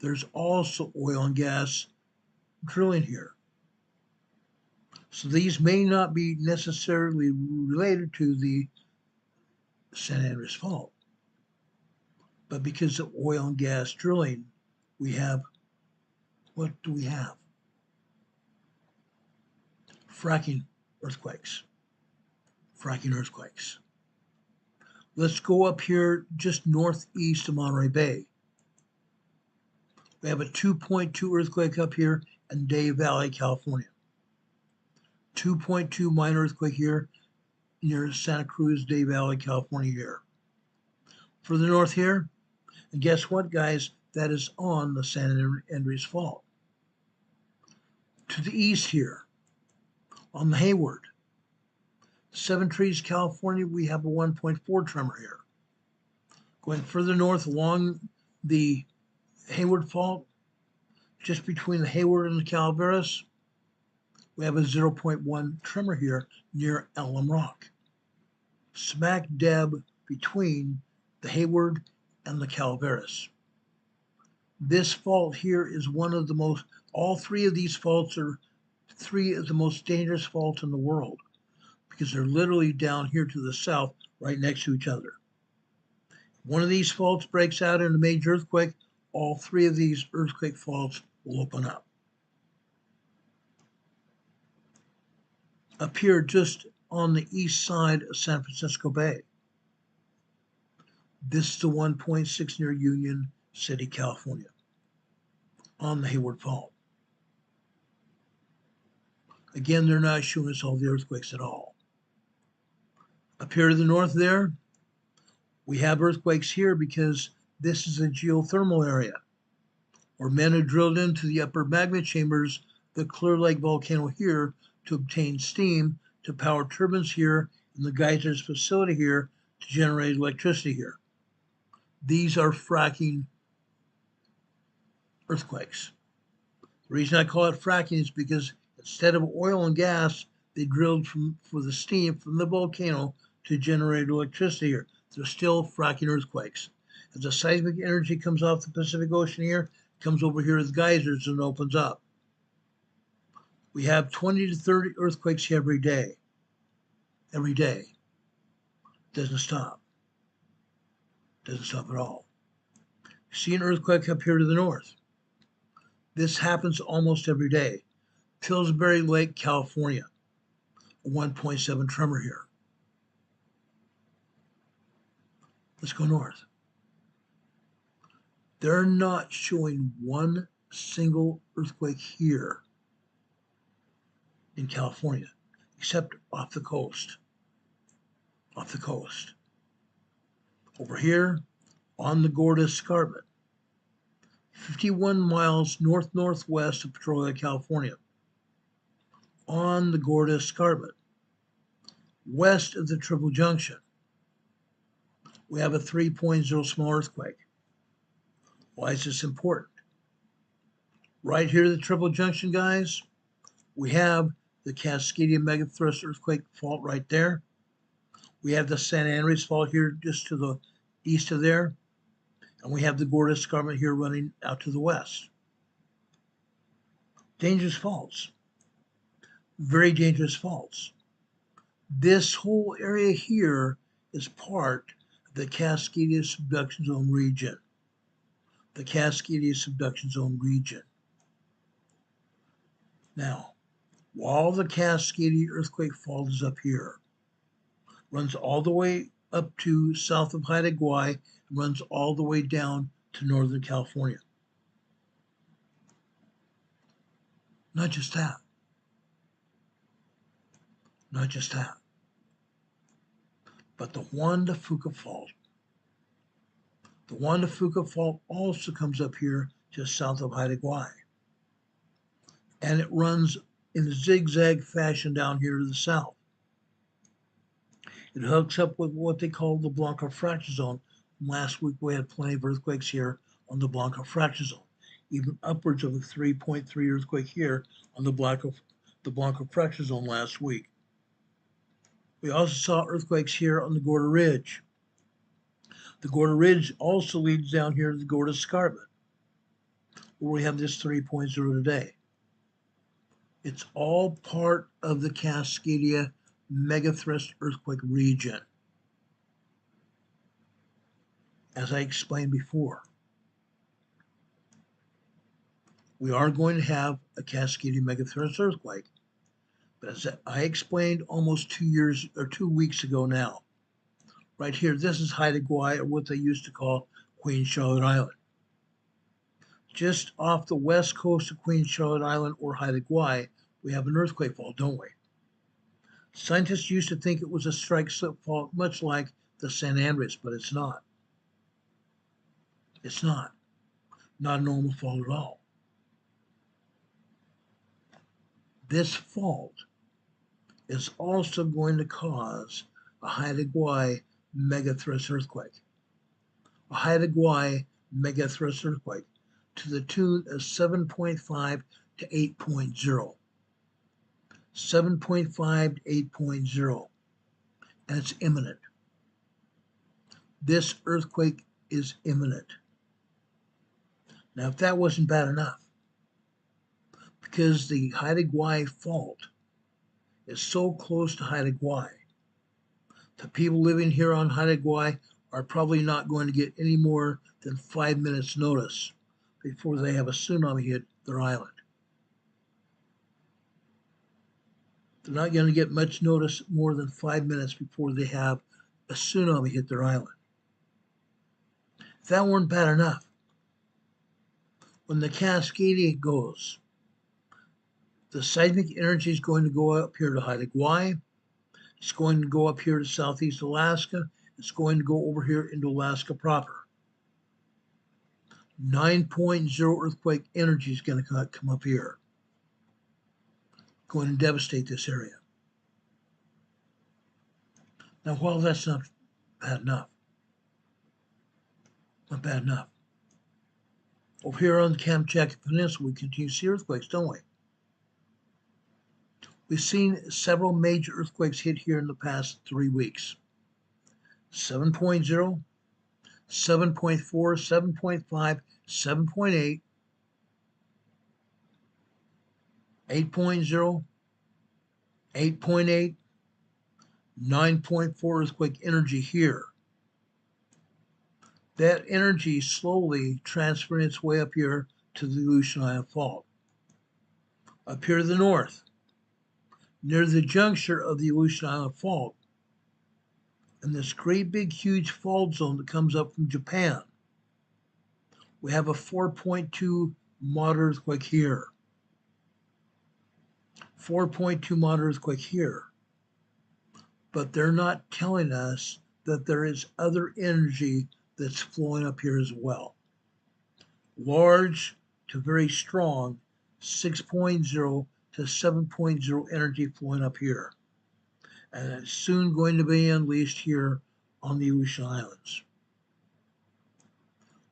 there's also oil and gas drilling here. So these may not be necessarily related to the San Andreas Fault, but because of oil and gas drilling, we have, what do we have? Fracking earthquakes. Fracking earthquakes. Let's go up here just northeast of Monterey Bay. We have a 2.2 earthquake up here in Day Valley, California. 2.2 minor earthquake here near Santa Cruz, Day Valley, California here. Further north here, and guess what, guys? That is on the San Andreas Fault. To the east here, on the Hayward, Seven Trees, California, we have a 1.4 tremor here. Going further north along the Hayward Fault, just between the Hayward and the Calaveras, we have a 0.1 tremor here near Alum Rock. Smack dab between the Hayward and the Calaveras. This fault here is one of the most, all three of these faults are three of the most dangerous faults in the world because they're literally down here to the south, right next to each other. One of these faults breaks out in a major earthquake, all three of these earthquake faults will open up. Up here, just on the east side of San Francisco Bay, this is the 1.6 near Union City, California, on the Hayward Fault. Again, they're not showing us all the earthquakes at all. Up here to the north there, we have earthquakes here because this is a geothermal area where men have drilled into the upper magma chambers, the Clear Lake volcano here, to obtain steam to power turbines here and the geysers facility here to generate electricity here. These are fracking earthquakes. The reason I call it fracking is because instead of oil and gas, they drilled for the steam from the volcano to generate electricity here. They're still fracking earthquakes. As the seismic energy comes off the Pacific Ocean here, comes over here as geysers and opens up. We have 20 to 30 earthquakes every day. Every day. Doesn't stop. Doesn't stop at all. See an earthquake up here to the north. This happens almost every day. Pillsbury Lake, California, a 1.7 tremor here. Let's go north. They're not showing one single earthquake here in California, except off the coast. Off the coast. Over here on the Gorda Escarpment, 51 miles north-northwest of Petrolia, California. On the Gorda Escarpment, west of the Triple Junction, we have a 3.0 small earthquake. Why is this important? Right here, the Triple Junction, guys, we have the Cascadia Megathrust earthquake fault right there. We have the San Andreas Fault here just to the east of there. And we have the Gorda Escarpment here running out to the west. Dangerous faults. Very dangerous faults. This whole area here is part of the Cascadia Subduction Zone region. The Cascadia Subduction Zone region. Now, while the Cascadia Earthquake Fault is up here, runs all the way up to south of Haida Gwaii, runs all the way down to Northern California. Not just that. Not just that. But the Juan de Fuca Fault. The Juan de Fuca Fault also comes up here just south of Haida Gwaii. And it runs in a zigzag fashion down here to the south. It hooks up with what they call the Blanca Fracture Zone Last week we had plenty of earthquakes here on the Blanca fracture zone, even upwards of a 3.3 earthquake here on the Blanca fracture zone last week. We also saw earthquakes here on the Gorda Ridge. The Gorda Ridge also leads down here to the Gorda Escarpment, where we have this 3.0 today. It's all part of the Cascadia megathrust earthquake region. As I explained before, we are going to have a Cascadia megathrust earthquake. But as I explained almost 2 weeks ago now, right here, this is Haida Gwaii, or what they used to call Queen Charlotte Island. Just off the west coast of Queen Charlotte Island or Haida Gwaii, we have an earthquake fault, don't we? Scientists used to think it was a strike slip fault, much like the San Andreas, but it's not. It's not. Not a normal fault at all. This fault is also going to cause a Haida Gwaii megathrust earthquake. A Haida Gwaii megathrust earthquake to the tune of 7.5 to 8.0. 7.5 to 8.0. And it's imminent. This earthquake is imminent. Now, if that wasn't bad enough, because the Haida Gwaii fault is so close to Haida Gwaii, the people living here on Haida Gwaii are probably not going to get any more than 5 minutes notice before they have a tsunami hit their island. They're not going to get much notice more than 5 minutes before they have a tsunami hit their island. If that weren't bad enough, when the Cascadia goes, the seismic energy is going to go up here to Haida Gwaii. It's going to go up here to southeast Alaska. It's going to go over here into Alaska proper. 9.0 earthquake energy is going to come up here, going to devastate this area. Now, while that's not bad enough, over here on the Kamchatka Peninsula, we continue to see earthquakes, don't we? We've seen several major earthquakes hit here in the past 3 weeks. 7.0, 7.4, 7.5, 7.8, 8.0, 8.8, 9.4 earthquake energy here. That energy slowly transferring its way up here to the Aleutian Island Fault. Up here to the north, near the juncture of the Aleutian Island Fault, and this great big huge fault zone that comes up from Japan, we have a 4.2 moderate earthquake here. 4.2 moderate earthquake here. But they're not telling us that there is other energy that's flowing up here as well. Large to very strong 6.0 to 7.0 energy flowing up here. And it's soon going to be unleashed here on the Aleutian Islands.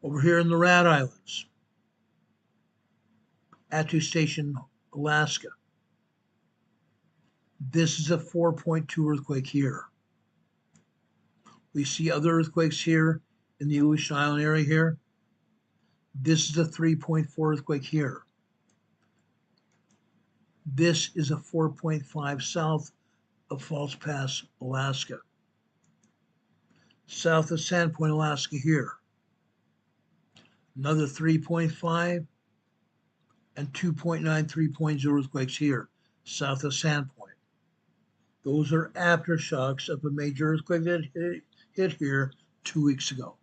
Over here in the Rat Islands, Attu Station, Alaska. This is a 4.2 earthquake here. We see other earthquakes here in the Aleutian Island area here. This is a 3.4 earthquake here. This is a 4.5 south of False Pass, Alaska. South of Sandpoint, Alaska here. Another 3.5 and 2.9, 3.0 earthquakes here, south of Sandpoint. Those are aftershocks of a major earthquake that hit here 2 weeks ago.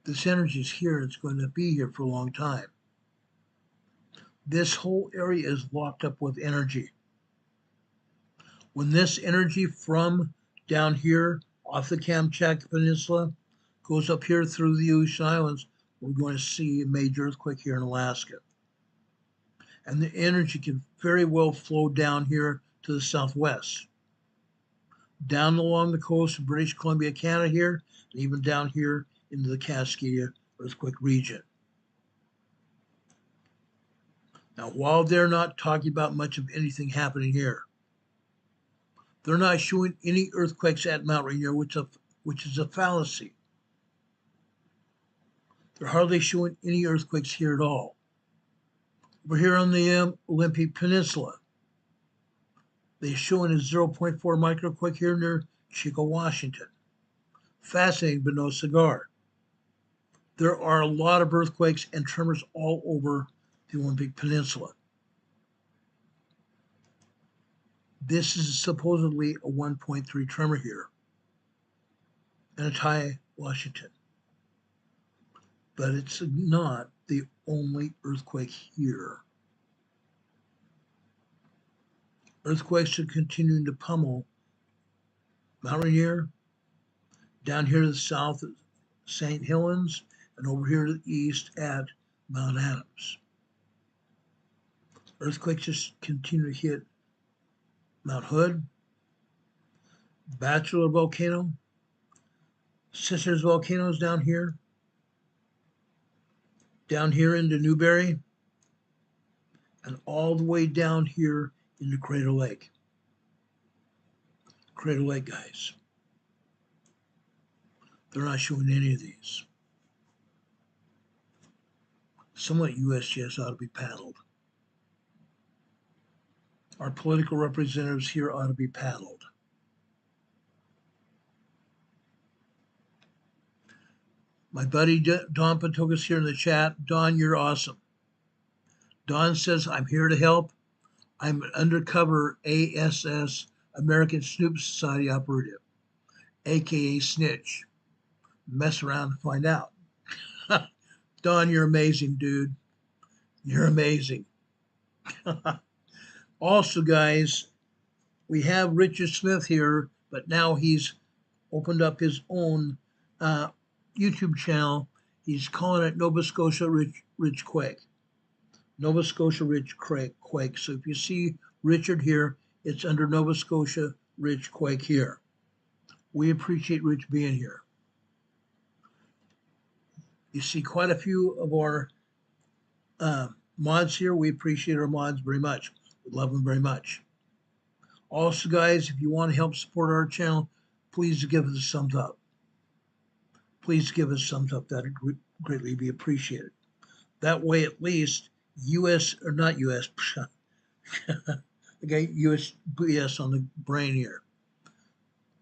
This energy is here. It's going to be here for a long time. This whole area is locked up with energy. When this energy from down here off the Kamchatka Peninsula goes up here through the Aleutian Islands, we're going to see a major earthquake here in Alaska. And the energy can very well flow down here to the southwest. down along the coast of British Columbia, Canada here, and even down here into the Cascadia earthquake region. Now, while they're not talking about much of anything happening here, they're not showing any earthquakes at Mount Rainier, which is a fallacy. They're hardly showing any earthquakes here at all. Over here on the Olympic Peninsula, they're showing a 0.4 microquake here near Chico, Washington. Fascinating, but no cigar. There are a lot of earthquakes and tremors all over the Olympic Peninsula. This is supposedly a 1.3 tremor here in Aveyah, Washington. But it's not the only earthquake here. Earthquakes are continuing to pummel Mount Rainier, down here to the south at St. Helens, and over here to the east at Mount Adams. Earthquakes just continue to hit Mount Hood, Bachelor Volcano, Sisters Volcanoes down here into Newberry, and all the way down here into Crater Lake. Crater Lake, guys. They're not showing any of these. Someone at USGS ought to be paddled. Our political representatives here ought to be paddled. My buddy Don Patokas here in the chat. Don, you're awesome. Don says, I'm here to help. I'm an undercover ASS, American Snoop Society operative, AKA Snitch. Mess around and find out. Don, you're amazing, dude. You're amazing. Also, guys, we have Richard Smith here, but now he's opened up his own YouTube channel. He's calling it Nova Scotia Ridge Quake. Nova Scotia Ridge Quake. So if you see Richard here, it's under Nova Scotia Ridge Quake here. We appreciate Rich being here. You see quite a few of our mods here. We appreciate our mods very much. We love them very much. Also, guys, if you want to help support our channel, please give us a thumbs up. Please give us a thumbs up. That would greatly be appreciated. That way, at least, I got USGS on the brain here.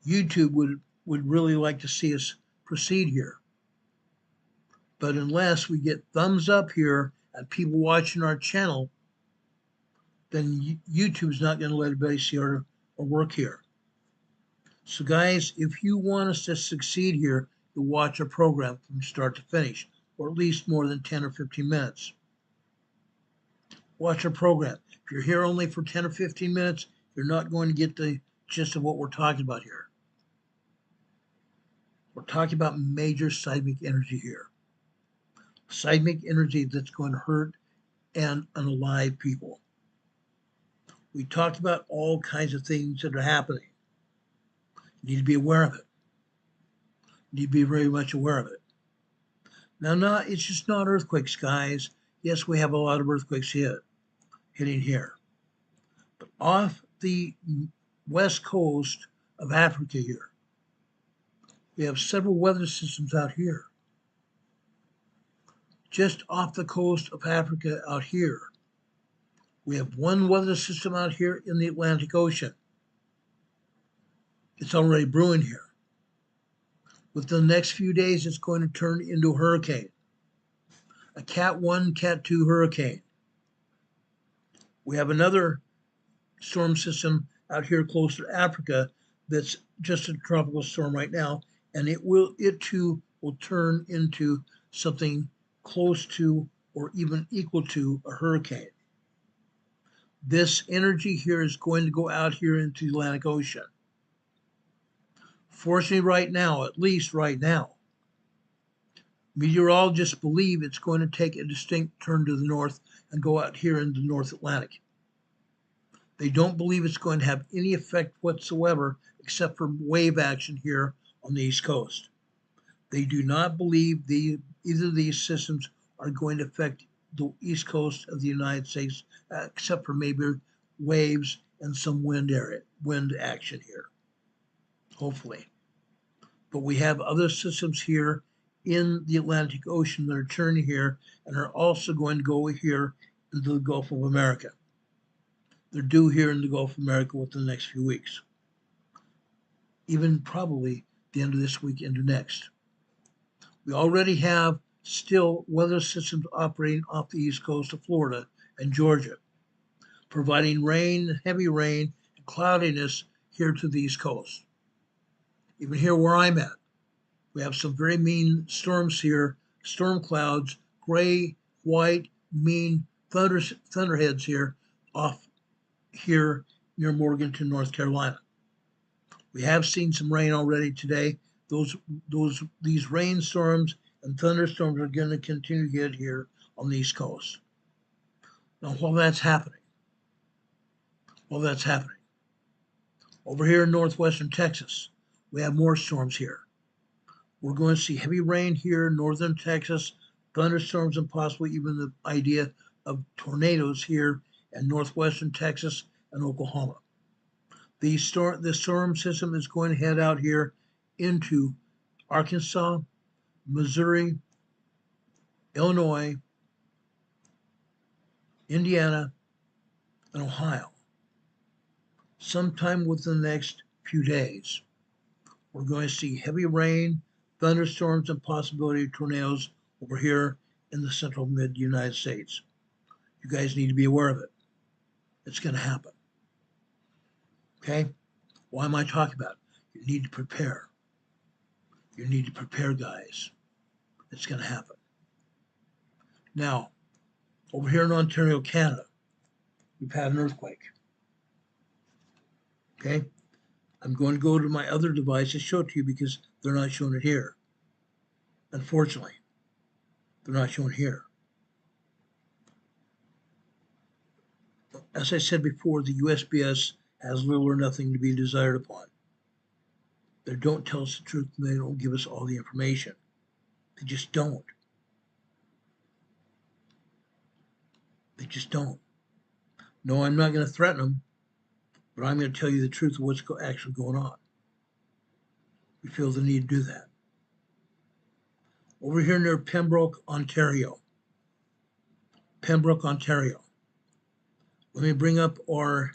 YouTube would really like to see us proceed here. But unless we get thumbs up here and people watching our channel, then YouTube's not going to let everybody see our work here. So guys, if you want us to succeed here, you watch our program from start to finish, or at least more than 10 or 15 minutes. Watch our program. If you're here only for 10 or 15 minutes, you're not going to get the gist of what we're talking about here. We're talking about major seismic energy here. Seismic energy that's going to hurt and unalive people. We talked about all kinds of things that are happening. You need to be aware of it. You need to be very much aware of it. Now, it's just not earthquakes, guys. Yes, we have a lot of earthquakes hitting here. But off the west coast of Africa here, we have several weather systems out here. Just off the coast of Africa out here, we have one weather system out here in the Atlantic Ocean. It's already brewing here. Within the next few days, it's going to turn into a hurricane, a Cat 1, Cat 2 hurricane. We have another storm system out here close to Africa that's just a tropical storm right now, and it too will turn into something close to or even equal to a hurricane. This energy here is going to go out here into the Atlantic Ocean. Fortunately, right now, at least right now, meteorologists believe it's going to take a distinct turn to the north and go out here into the North Atlantic. They don't believe it's going to have any effect whatsoever except for wave action here on the East Coast. They do not believe either of these systems are going to affect the East Coast of the United States, except for maybe waves and some wind action here, hopefully. But we have other systems here in the Atlantic Ocean that are turning here and are also going to go here into the Gulf of America. They're due here in the Gulf of America within the next few weeks, even probably the end of this week into next. We already have still weather systems operating off the east coast of Florida and Georgia, providing rain, heavy rain, and cloudiness here to the East Coast. Even here where I'm at, we have some very mean storms here, storm clouds, gray, white, mean thunderheads here off here near Morganton, North Carolina. We have seen some rain already today. These rainstorms and thunderstorms are going to continue to get here on the East Coast. Now, while that's happening, over here in northwestern Texas, we have more storms here. We're going to see heavy rain here in northern Texas, thunderstorms, and possibly even the idea of tornadoes here in northwestern Texas and Oklahoma. The storm system is going to head out here into Arkansas, Missouri, Illinois, Indiana, and Ohio. Sometime within the next few days, we're going to see heavy rain, thunderstorms, and possibility of tornadoes over here in the central mid-United States. You guys need to be aware of it. It's going to happen. Okay? Why am I talking about it? You need to prepare. You need to prepare, guys. It's going to happen. Now, over here in Ontario, Canada, we've had an earthquake. Okay? I'm going to go to my other device to show it to you because they're not showing it here. Unfortunately, they're not shown here. As I said before, the USPS has little or nothing to be desired upon. They don't tell us the truth and they don't give us all the information. They just don't. They just don't. No, I'm not going to threaten them, but I'm going to tell you the truth of what's actually going on. We feel the need to do that. Over here near Pembroke, Ontario. Pembroke, Ontario. Let me bring up our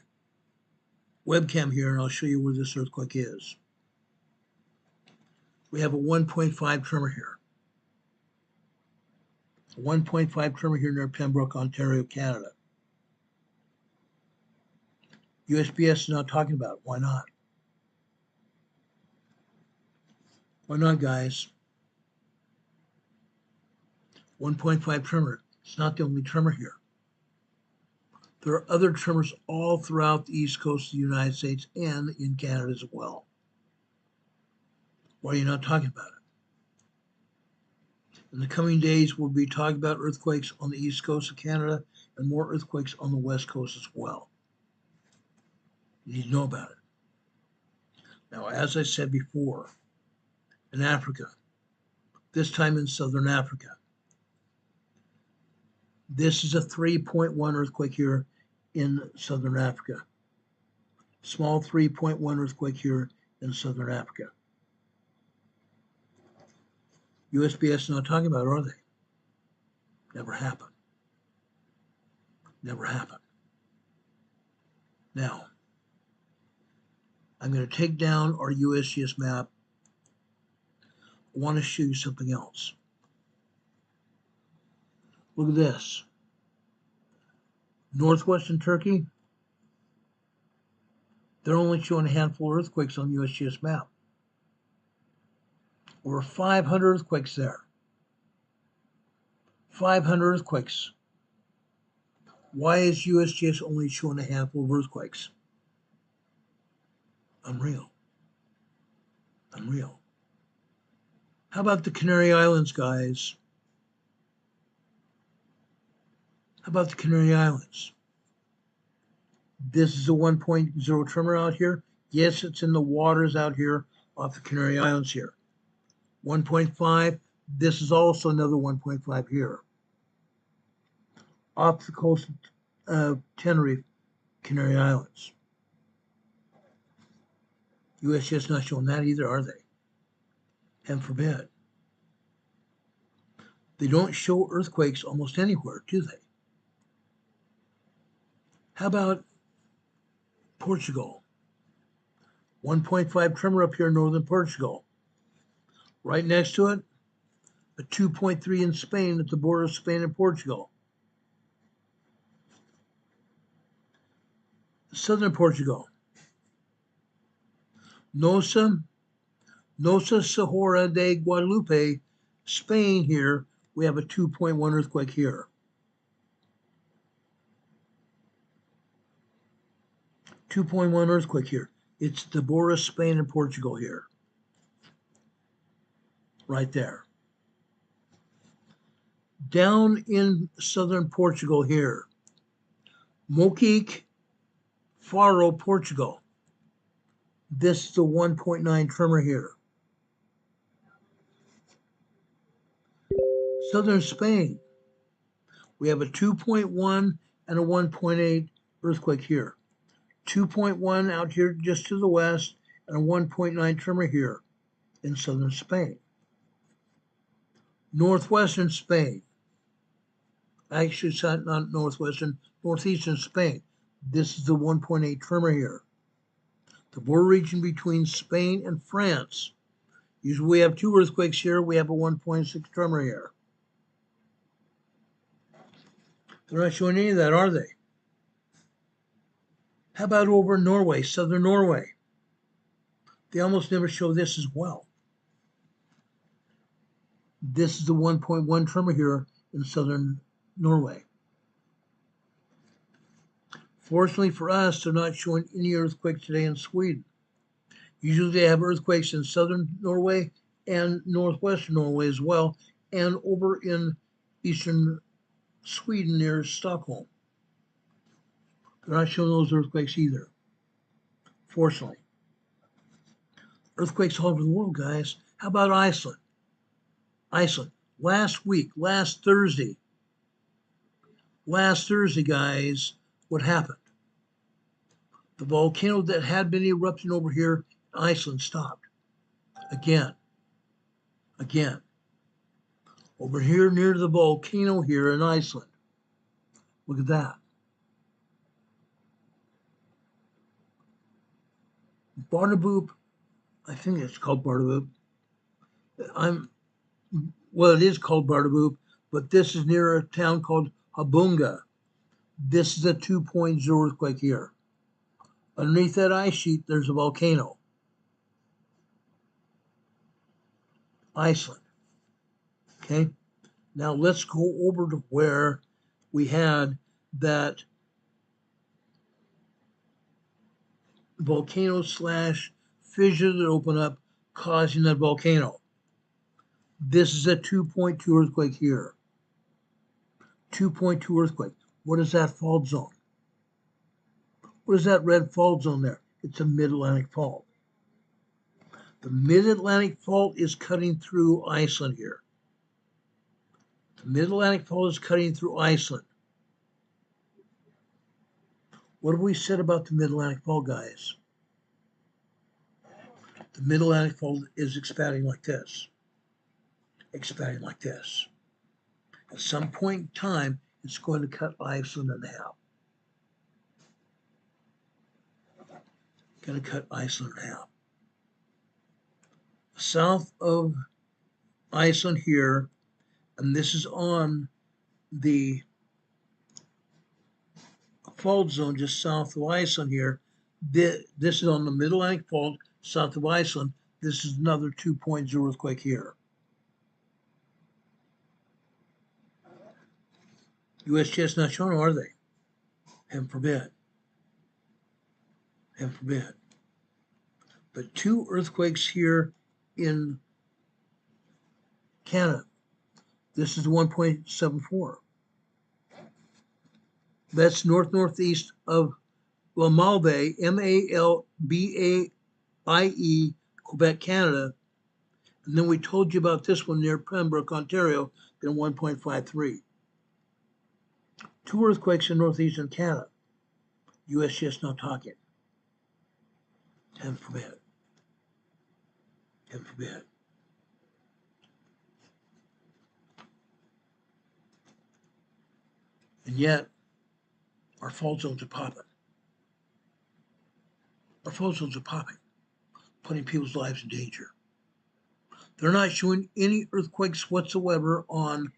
webcam here and I'll show you where this earthquake is. We have a 1.5 tremor here. A 1.5 tremor here near Pembroke, Ontario, Canada. USPS is not talking about it. Why not? Why not, guys? 1.5 tremor. It's not the only tremor here. There are other tremors all throughout the east coast of the United States and in Canada as well. Why are you not talking about it? In the coming days, we'll be talking about earthquakes on the east coast of Canada and more earthquakes on the west coast as well. You need to know about it. Now, as I said before, in Africa, this time in southern Africa, this is a 3.1 earthquake here in southern Africa. Small 3.1 earthquake here in southern Africa. USPS is not talking about it, are they? Never happened. Never happened. Now, I'm going to take down our USGS map. I want to show you something else. Look at this. Northwestern Turkey, they're only showing a handful of earthquakes on the USGS map. Over 500 earthquakes there. 500 earthquakes. Why is USGS only showing a handful of earthquakes? Unreal. Unreal. How about the Canary Islands, guys? How about the Canary Islands? This is a 1.0 tremor out here. Yes, it's in the waters out here off the Canary Islands here. 1.5, this is also another 1.5 here. Off the coast of Tenerife, Canary Islands. USGS not showing that either, are they? Heaven forbid. They don't show earthquakes almost anywhere, do they? How about Portugal? 1.5 tremor up here in northern Portugal. Right next to it, a 2.3 in Spain at the border of Spain and Portugal. Southern Portugal. Nossa Senhora de Guadalupe, Spain here, we have a 2.1 earthquake here. 2.1 earthquake here. It's the border of Spain and Portugal here. Right there. Down in southern Portugal here, Moquique, Faro, Portugal. This is the 1.9 tremor here. Southern Spain, we have a 2.1 and a 1.8 earthquake here. 2.1 out here just to the west and a 1.9 tremor here in southern Spain. Northwestern Spain, actually it's not northwestern, northeastern Spain. This is the 1.8 tremor here. The border region between Spain and France. Usually we have two earthquakes here. We have a 1.6 tremor here. They're not showing any of that, are they? How about over in Norway, southern Norway? They almost never show this as well. This is the 1.1 tremor here in southern Norway. Fortunately for us, they're not showing any earthquake today in Sweden. Usually they have earthquakes in southern Norway and northwestern Norway as well, and over in eastern Sweden near Stockholm. They're not showing those earthquakes either, fortunately. Earthquakes all over the world, guys. How about Iceland? Iceland, last week, last Thursday, guys, what happened? The volcano that had been erupting over here in Iceland stopped. Again. Over here near the volcano here in Iceland. Look at that. Barnaboop, I think it's called Barnaboop. Well, it is called Barnaboop, but this is near a town called Habunga. This is a 2.0 earthquake here. Underneath that ice sheet, there's a volcano. Iceland. Okay, now let's go over to where we had that volcano / fissure that opened up, causing that volcano. This is a 2.2 earthquake here. 2.2 earthquake. What is that fault zone? What is that red fault zone there? It's a mid-Atlantic fault. The mid-Atlantic fault is cutting through Iceland here. The mid-Atlantic fault is cutting through Iceland. What have we said about the mid-Atlantic fault, guys? The mid-Atlantic fault is expanding like this. Expanding like this. At some point in time, it's going to cut Iceland in half. Going to cut Iceland in half. South of Iceland here, and this is on the fault zone just south of Iceland here. This is on the mid-Atlantic fault south of Iceland. This is another 2.0 earthquake here. USGS not showing, are they? Heaven forbid. Heaven forbid. But two earthquakes here in Canada. This is 1.74. That's northeast of Malbaie, Malbaie, Quebec, Canada. And then we told you about this one near Pembroke, Ontario, in 1.53. 2 earthquakes in northeastern Canada. USGS not talking. Heaven forbid. Heaven forbid. And yet, our fault zones are popping. Our fault zones are popping, putting people's lives in danger. They're not showing any earthquakes whatsoever on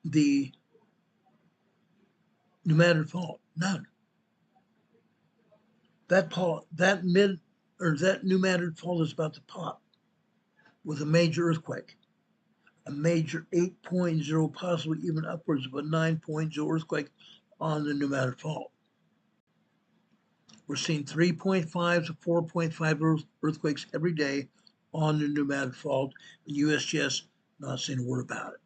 the New Madrid Fault. None. That New Madrid Fault is about to pop with a major earthquake, a major 8.0, possibly even upwards of a 9.0 earthquake on the New Madrid Fault. We're seeing 3.5 to 4.5 earthquakes every day on the New Madrid Fault. The USGS not saying a word about it.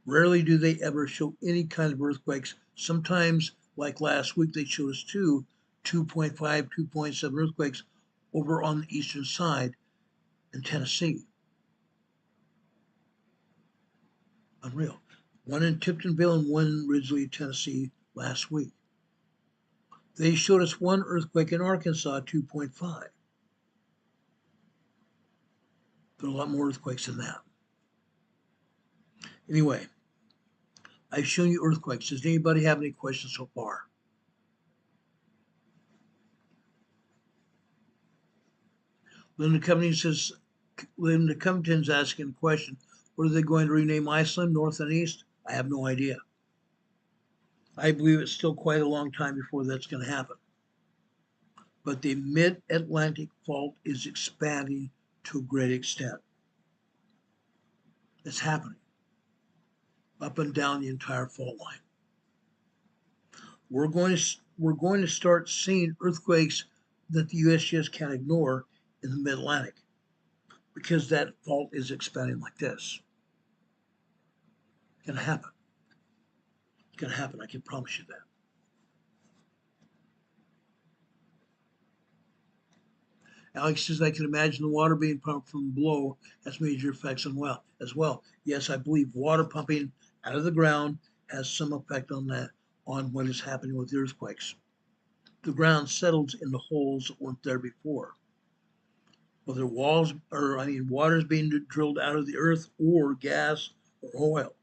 Rarely do they ever show any kind of earthquakes. Sometimes, like last week, they showed us 2.5, 2.7 earthquakes over on the eastern side in Tennessee. Unreal. One in Tiptonville and one in Ridgely, Tennessee last week. They showed us one earthquake in Arkansas, 2.5. There are a lot more earthquakes than that. Anyway, I've shown you earthquakes. Does anybody have any questions so far? Linda Covington's asking a question. What are they going to rename Iceland, north and east? I have no idea. I believe it's still quite a long time before that's going to happen. But the mid-Atlantic fault is expanding to a great extent. It's happening up and down the entire fault line. We're going to start seeing earthquakes that the USGS can't ignore in the mid-Atlantic because that fault is expanding like this. It's going to happen. It's going to happen. I can promise you that. Alex says, I can imagine the water being pumped from below has major effects as well. Yes, I believe water pumping out of the ground has some effect on that, on what is happening with the earthquakes. The ground settles in the holes that weren't there before. Whether water is being drilled out of the earth, or gas, or oil,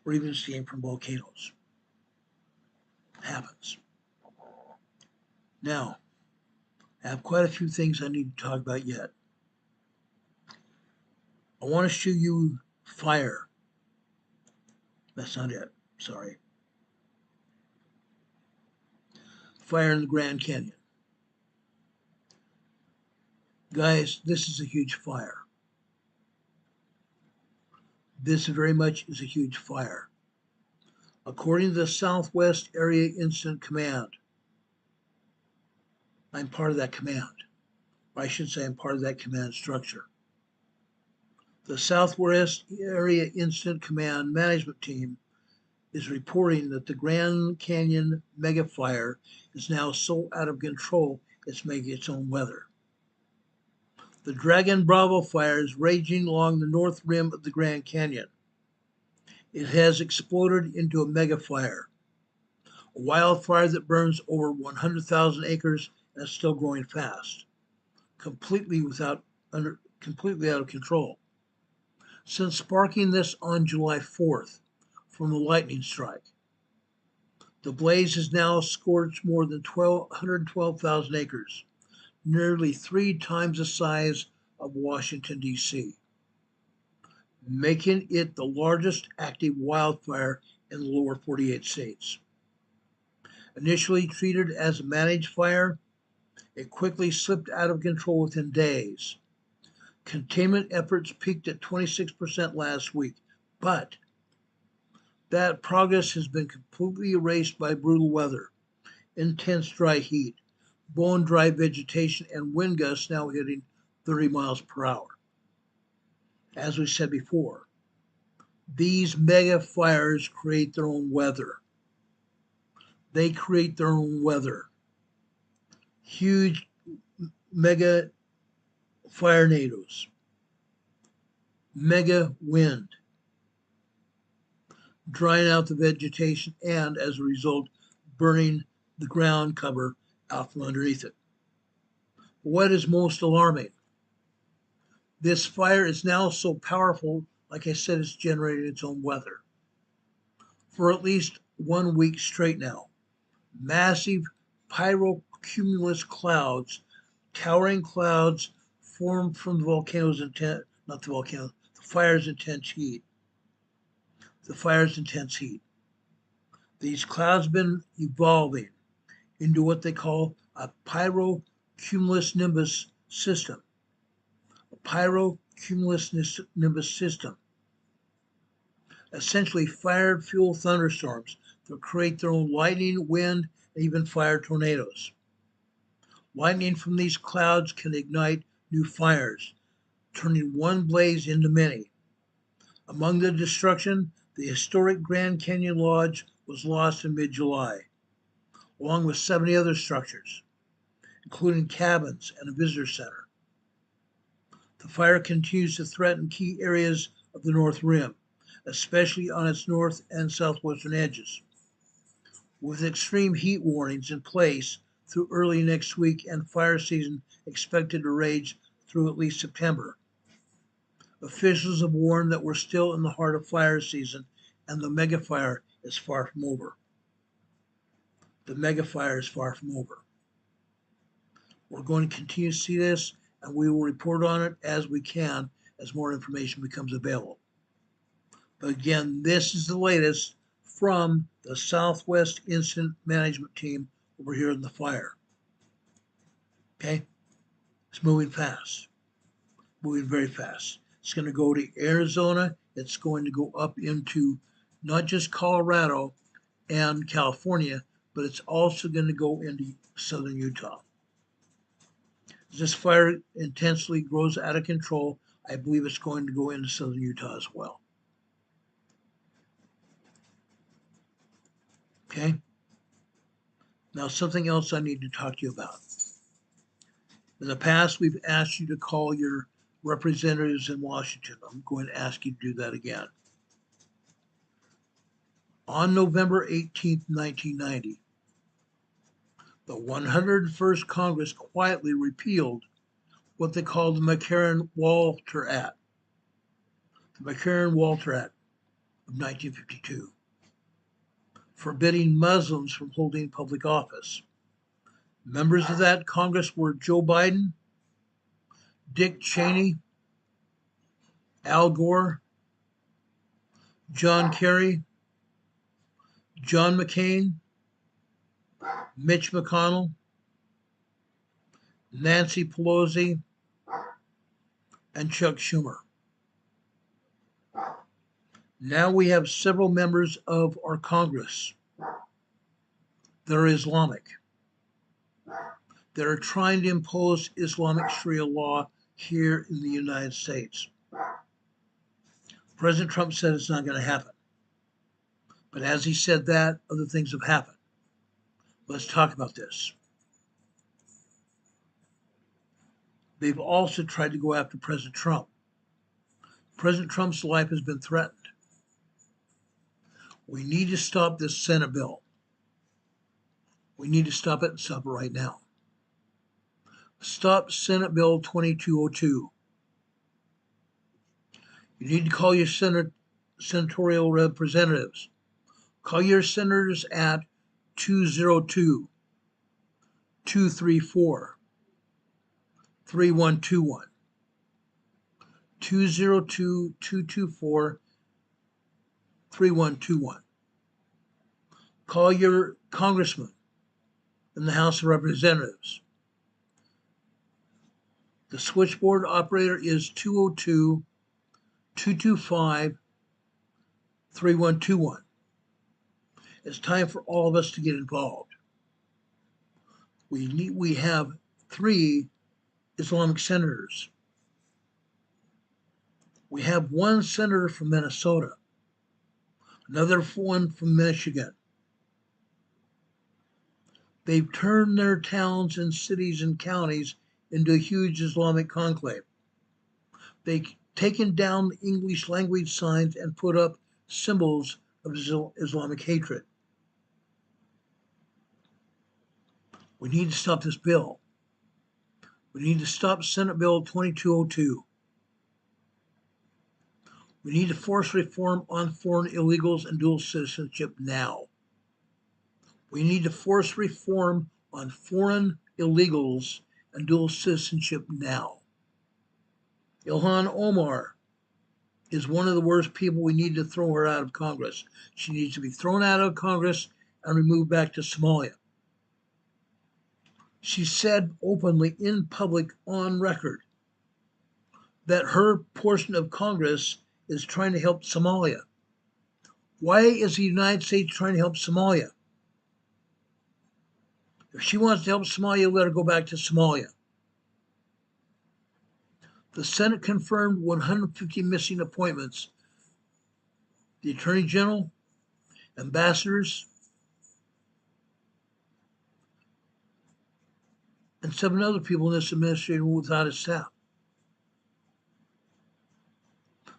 or even steam from volcanoes. It happens. Now, I have quite a few things I need to talk about yet. I want to show you fire. That's not it. Sorry. Fire in the Grand Canyon. Guys, this is a huge fire. This very much is a huge fire. According to the Southwest Area Incident Command, I'm part of that command. Or I should say I'm part of that command structure. The Southwest Area Incident Command Management Team is reporting that the Grand Canyon mega fire is now so out of control it's making its own weather. The Dragon Bravo fire is raging along the north rim of the Grand Canyon. It has exploded into a mega fire, a wildfire that burns over 100,000 acres and is still growing fast, completely out of control. Since sparking this on July 4th from a lightning strike, the blaze has now scorched more than 112,000 acres, nearly 3 times the size of Washington, D.C., making it the largest active wildfire in the lower 48 states. Initially treated as a managed fire, it quickly slipped out of control within days. Containment efforts peaked at 26% last week, but that progress has been completely erased by brutal weather, intense dry heat, bone-dry vegetation, and wind gusts now hitting 30 miles per hour. As we said before, these mega fires create their own weather. They create their own weather. Huge mega fire tornadoes, mega wind, drying out the vegetation, and as a result, burning the ground cover out from underneath it. What is most alarming? This fire is now so powerful, like I said, it's generating its own weather. For at least 1 week straight now, massive pyrocumulus clouds, towering clouds formed from the volcano's not the volcano, the fire's intense heat. The fire's intense heat. These clouds have been evolving into what they call a pyrocumulus nimbus system. A pyrocumulus nimbus system. Essentially fire fuel thunderstorms that create their own lightning, wind, and even fire tornadoes. Lightning from these clouds can ignite new fires, turning one blaze into many. Among the destruction, the historic Grand Canyon Lodge was lost in mid-July, along with 70 other structures, including cabins and a visitor center. The fire continues to threaten key areas of the North Rim, especially on its north and southwestern edges. With extreme heat warnings in place through early next week and fire season expected to rage through at least September, officials have warned that we're still in the heart of fire season and the mega fire is far from over. The mega fire is far from over. We're going to continue to see this, and we will report on it as we can as more information becomes available. But again, this is the latest from the Southwest Incident Management Team over here in the fire. Okay? It's moving fast, moving very fast. It's going to go to Arizona. It's going to go up into not just Colorado and California, but it's also going to go into southern Utah. As this fire intensely grows out of control, I believe it's going to go into southern Utah as well. Okay? Now, something else I need to talk to you about. In the past, we've asked you to call your representatives in Washington. I'm going to ask you to do that again. On November 18th, 1990, the 101st Congress quietly repealed what they called the McCarran-Walter Act. The McCarran-Walter Act of 1952, forbidding Muslims from holding public office. Members of that Congress were Joe Biden, Dick Cheney, Al Gore, John Kerry, John McCain, Mitch McConnell, Nancy Pelosi, and Chuck Schumer. Now we have several members of our Congress that are Islamic. That are trying to impose Islamic Sharia law here in the United States. President Trump said it's not going to happen. But as he said that, other things have happened. Let's talk about this. They've also tried to go after President Trump. President Trump's life has been threatened. We need to stop this Senate bill. We need to stop it and stop it right now. Stop Senate Bill 2202. You need to call your senatorial representatives. Call your senators at 202-234-3121. 202-224-3121. Call your congressman in the House of Representatives. The switchboard operator is 202-225-3121. It's time for all of us to get involved. We have 3 Islamic senators. We have 1 senator from Minnesota, another one from Michigan, They've turned their towns and cities and counties into a huge Islamic conclave. They've taken down English language signs and put up symbols of Islamic hatred. We need to stop this bill. We need to stop Senate Bill 2202. We need to force reform on foreign illegals and dual citizenship now. We need to force reform on foreign illegals and dual citizenship now. Ilhan Omar is one of the worst people. We need to throw her out of Congress. She needs to be thrown out of Congress and removed back to Somalia. She said openly in public on record that her portion of Congress is trying to help Somalia. Why is the United States trying to help Somalia? If she wants to help Somalia, let her go back to Somalia. The Senate confirmed 150 missing appointments. The Attorney General, ambassadors, and 7 other people in this administration were without a staff.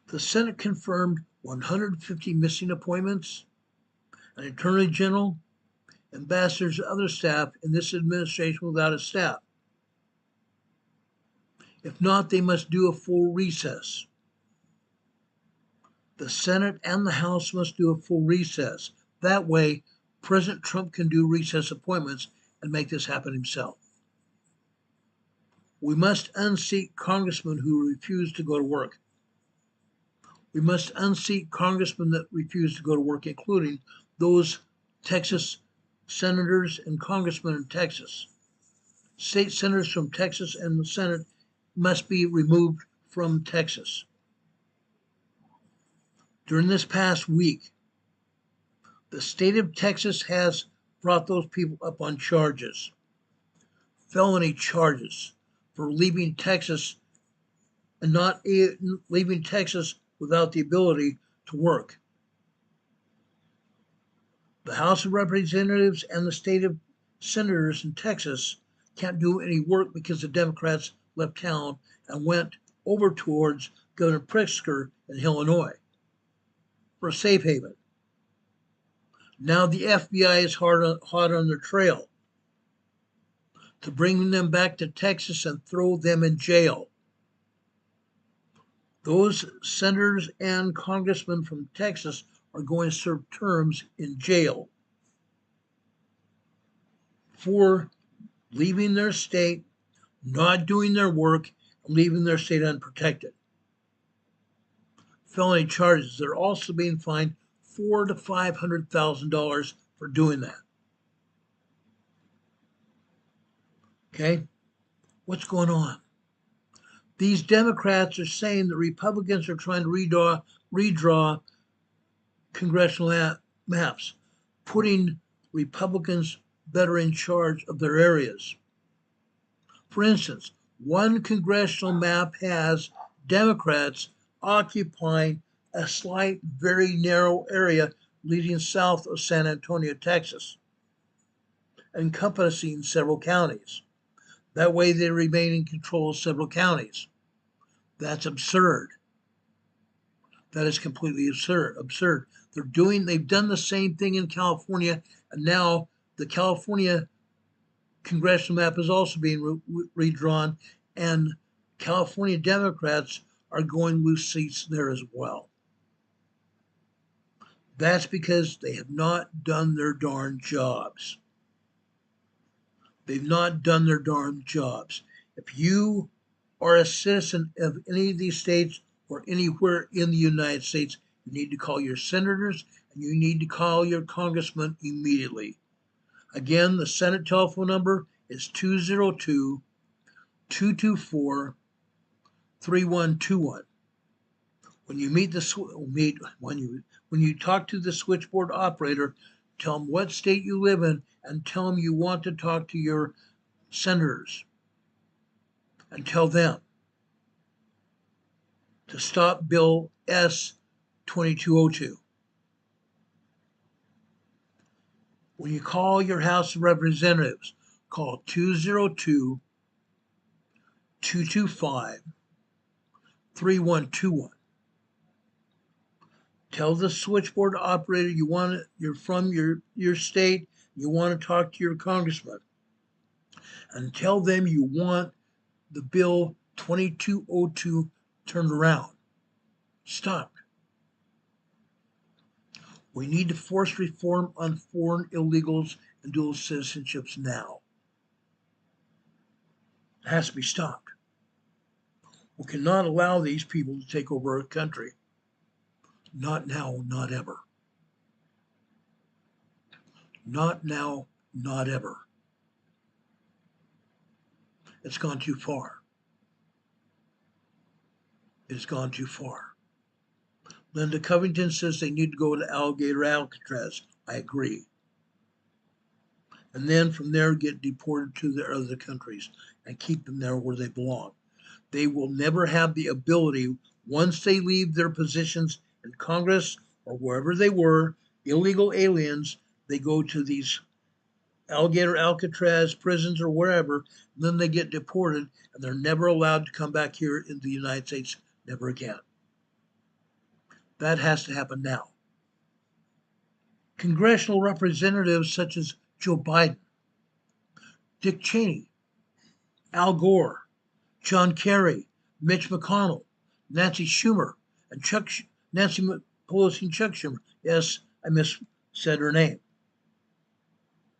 The Senate confirmed 150 missing appointments, an Attorney General, ambassadors, and other staff in this administration without a staff. If not, they must do a full recess. The Senate and the House must do a full recess. That way, President Trump can do recess appointments and make this happen himself. We must unseat congressmen who refuse to go to work. We must unseat congressmen that refuse to go to work, including those Texas senators and congressmen in Texas. State senators from Texas and the Senate must be removed from Texas. During this past week, the state of Texas has brought those people up on charges, felony charges, for leaving Texas and not leaving Texas without the ability to work. The House of Representatives and the state of senators in Texas can't do any work because the Democrats left town and went over towards Governor Pritzker in Illinois for a safe haven. Now the FBI is hot on their trail to bring them back to Texas and throw them in jail. Those senators and congressmen from Texas are going to serve terms in jail for leaving their state, not doing their work, and leaving their state unprotected. Felony charges. They're also being fined $400,000 to $500,000 for doing that. Okay, what's going on? These Democrats are saying that Republicans are trying to redraw congressional maps, putting Republicans better in charge of their areas. For instance, one congressional map has Democrats occupying a slight, very narrow area leading south of San Antonio, Texas, encompassing several counties. That way they remain in control of several counties. That's absurd. That is completely absurd. They've done the same thing in California, and now the California congressional map is also being redrawn, and California Democrats are going loose seats there as well. That's because they have not done their darn jobs. They've not done their darn jobs. If you are a citizen of any of these states or anywhere in the United States, you need to call your senators and you need to call your congressman immediately. Again, the Senate telephone number is 202-224-3121. When you talk to the switchboard operator, tell them what state you live in and tell them you want to talk to your senators, and tell them to stop Bill S 2202. When you call your House of Representatives, call 202-225-3121. Tell the switchboard operator you're from your state, you want to talk to your congressman, and tell them you want the bill 2202 turned around. Stop. We need to force reform on foreign illegals and dual citizenships now. It has to be stopped. We cannot allow these people to take over our country. Not now, not ever. Not now, not ever. It's gone too far. It's gone too far. Linda Covington says they need to go to Alligator Alcatraz. I agree. And then from there get deported to their other countries and keep them there where they belong. They will never have the ability, once they leave their positions in Congress or wherever they were, illegal aliens, they go to these Alligator Alcatraz prisons or wherever, and then they get deported and they're never allowed to come back here in the United States, never again. That has to happen now. Congressional representatives such as Joe Biden, Dick Cheney, Al Gore, John Kerry, Mitch McConnell, Nancy Schumer, and Nancy Pelosi and Chuck Schumer. Yes, I missaid her name.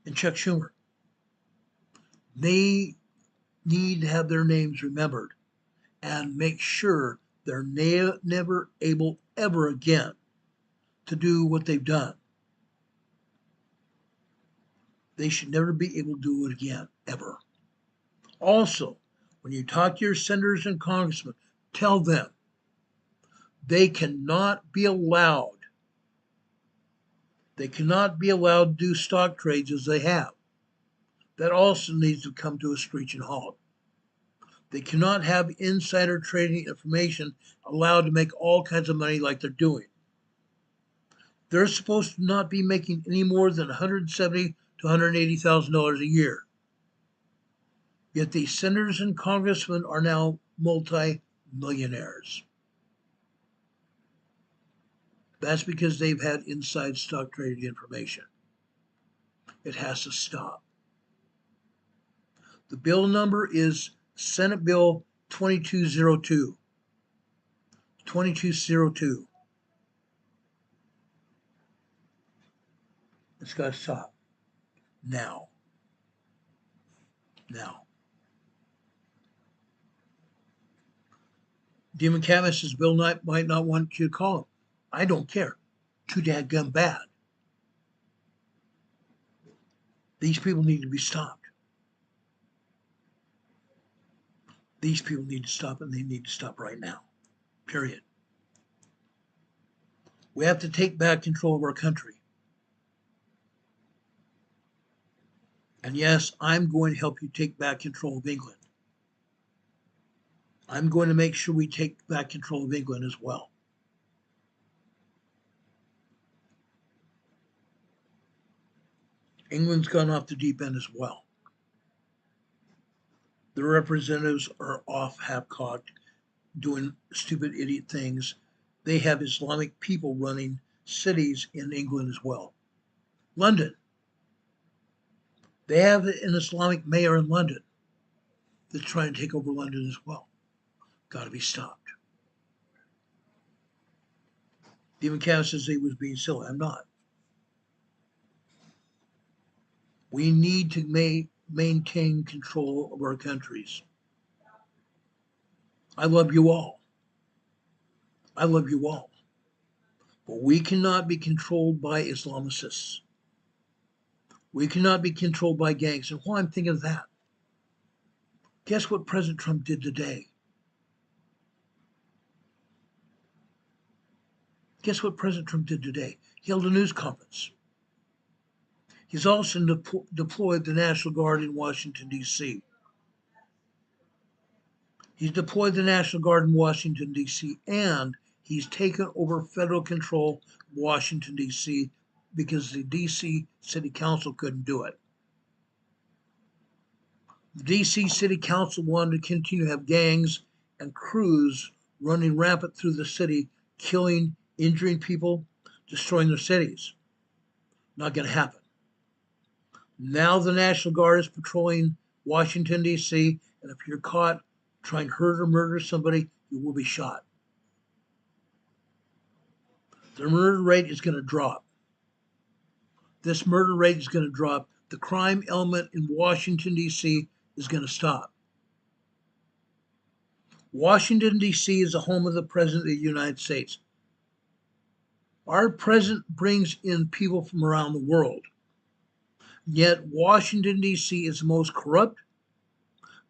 And Chuck Schumer. They need to have their names remembered and make sure they're never able ever again to do what they've done. They should never be able to do it again, ever. Also, when you talk to your senators and congressmen, tell them they cannot be allowed to do stock trades as they have. That also needs to come to a screeching halt. They cannot have insider trading information allowed to make all kinds of money like they're doing. They're supposed to not be making any more than $170,000 to $180,000 a year. Yet these senators and congressmen are now multi-millionaires. That's because they've had inside stock trading information. It has to stop. The bill number is Senate Bill 2202. 2202. It's got to stop. Now. Demon Camus says Bill Knight might not want you to call him. I don't care. Too dadgum bad. These people need to be stopped. These people need to stop, and they need to stop right now. Period. We have to take back control of our country. And yes, I'm going to help you take back control of England. I'm going to make sure we take back control of England as well. England's gone off the deep end as well. The representatives are off half-cocked, doing stupid idiot things. They have Islamic people running cities in England as well. London. They have an Islamic mayor in London that's trying to take over London as well. Got to be stopped. Even Cass says he was being silly. I'm not. We need to maintain control of our countries. I love you all. I love you all. But we cannot be controlled by Islamicists. We cannot be controlled by gangs. And while I'm thinking of that, guess what President Trump did today? Guess what President Trump did today? He held a news conference. He's also deployed the National Guard in Washington, D.C. He's deployed the National Guard in Washington, D.C., and he's taken over federal control of Washington, D.C. because the DC City Council couldn't do it. The DC City Council wanted to continue to have gangs and crews running rampant through the city, killing, injuring people, destroying their cities. Not going to happen. Now the National Guard is patrolling Washington, D.C., and if you're caught trying to hurt or murder somebody, you will be shot. The murder rate is going to drop. This murder rate is going to drop. The crime element in Washington, D.C. is going to stop. Washington, D.C. is the home of the President of the United States. Our president brings in people from around the world. Yet Washington, D.C. is the most corrupt,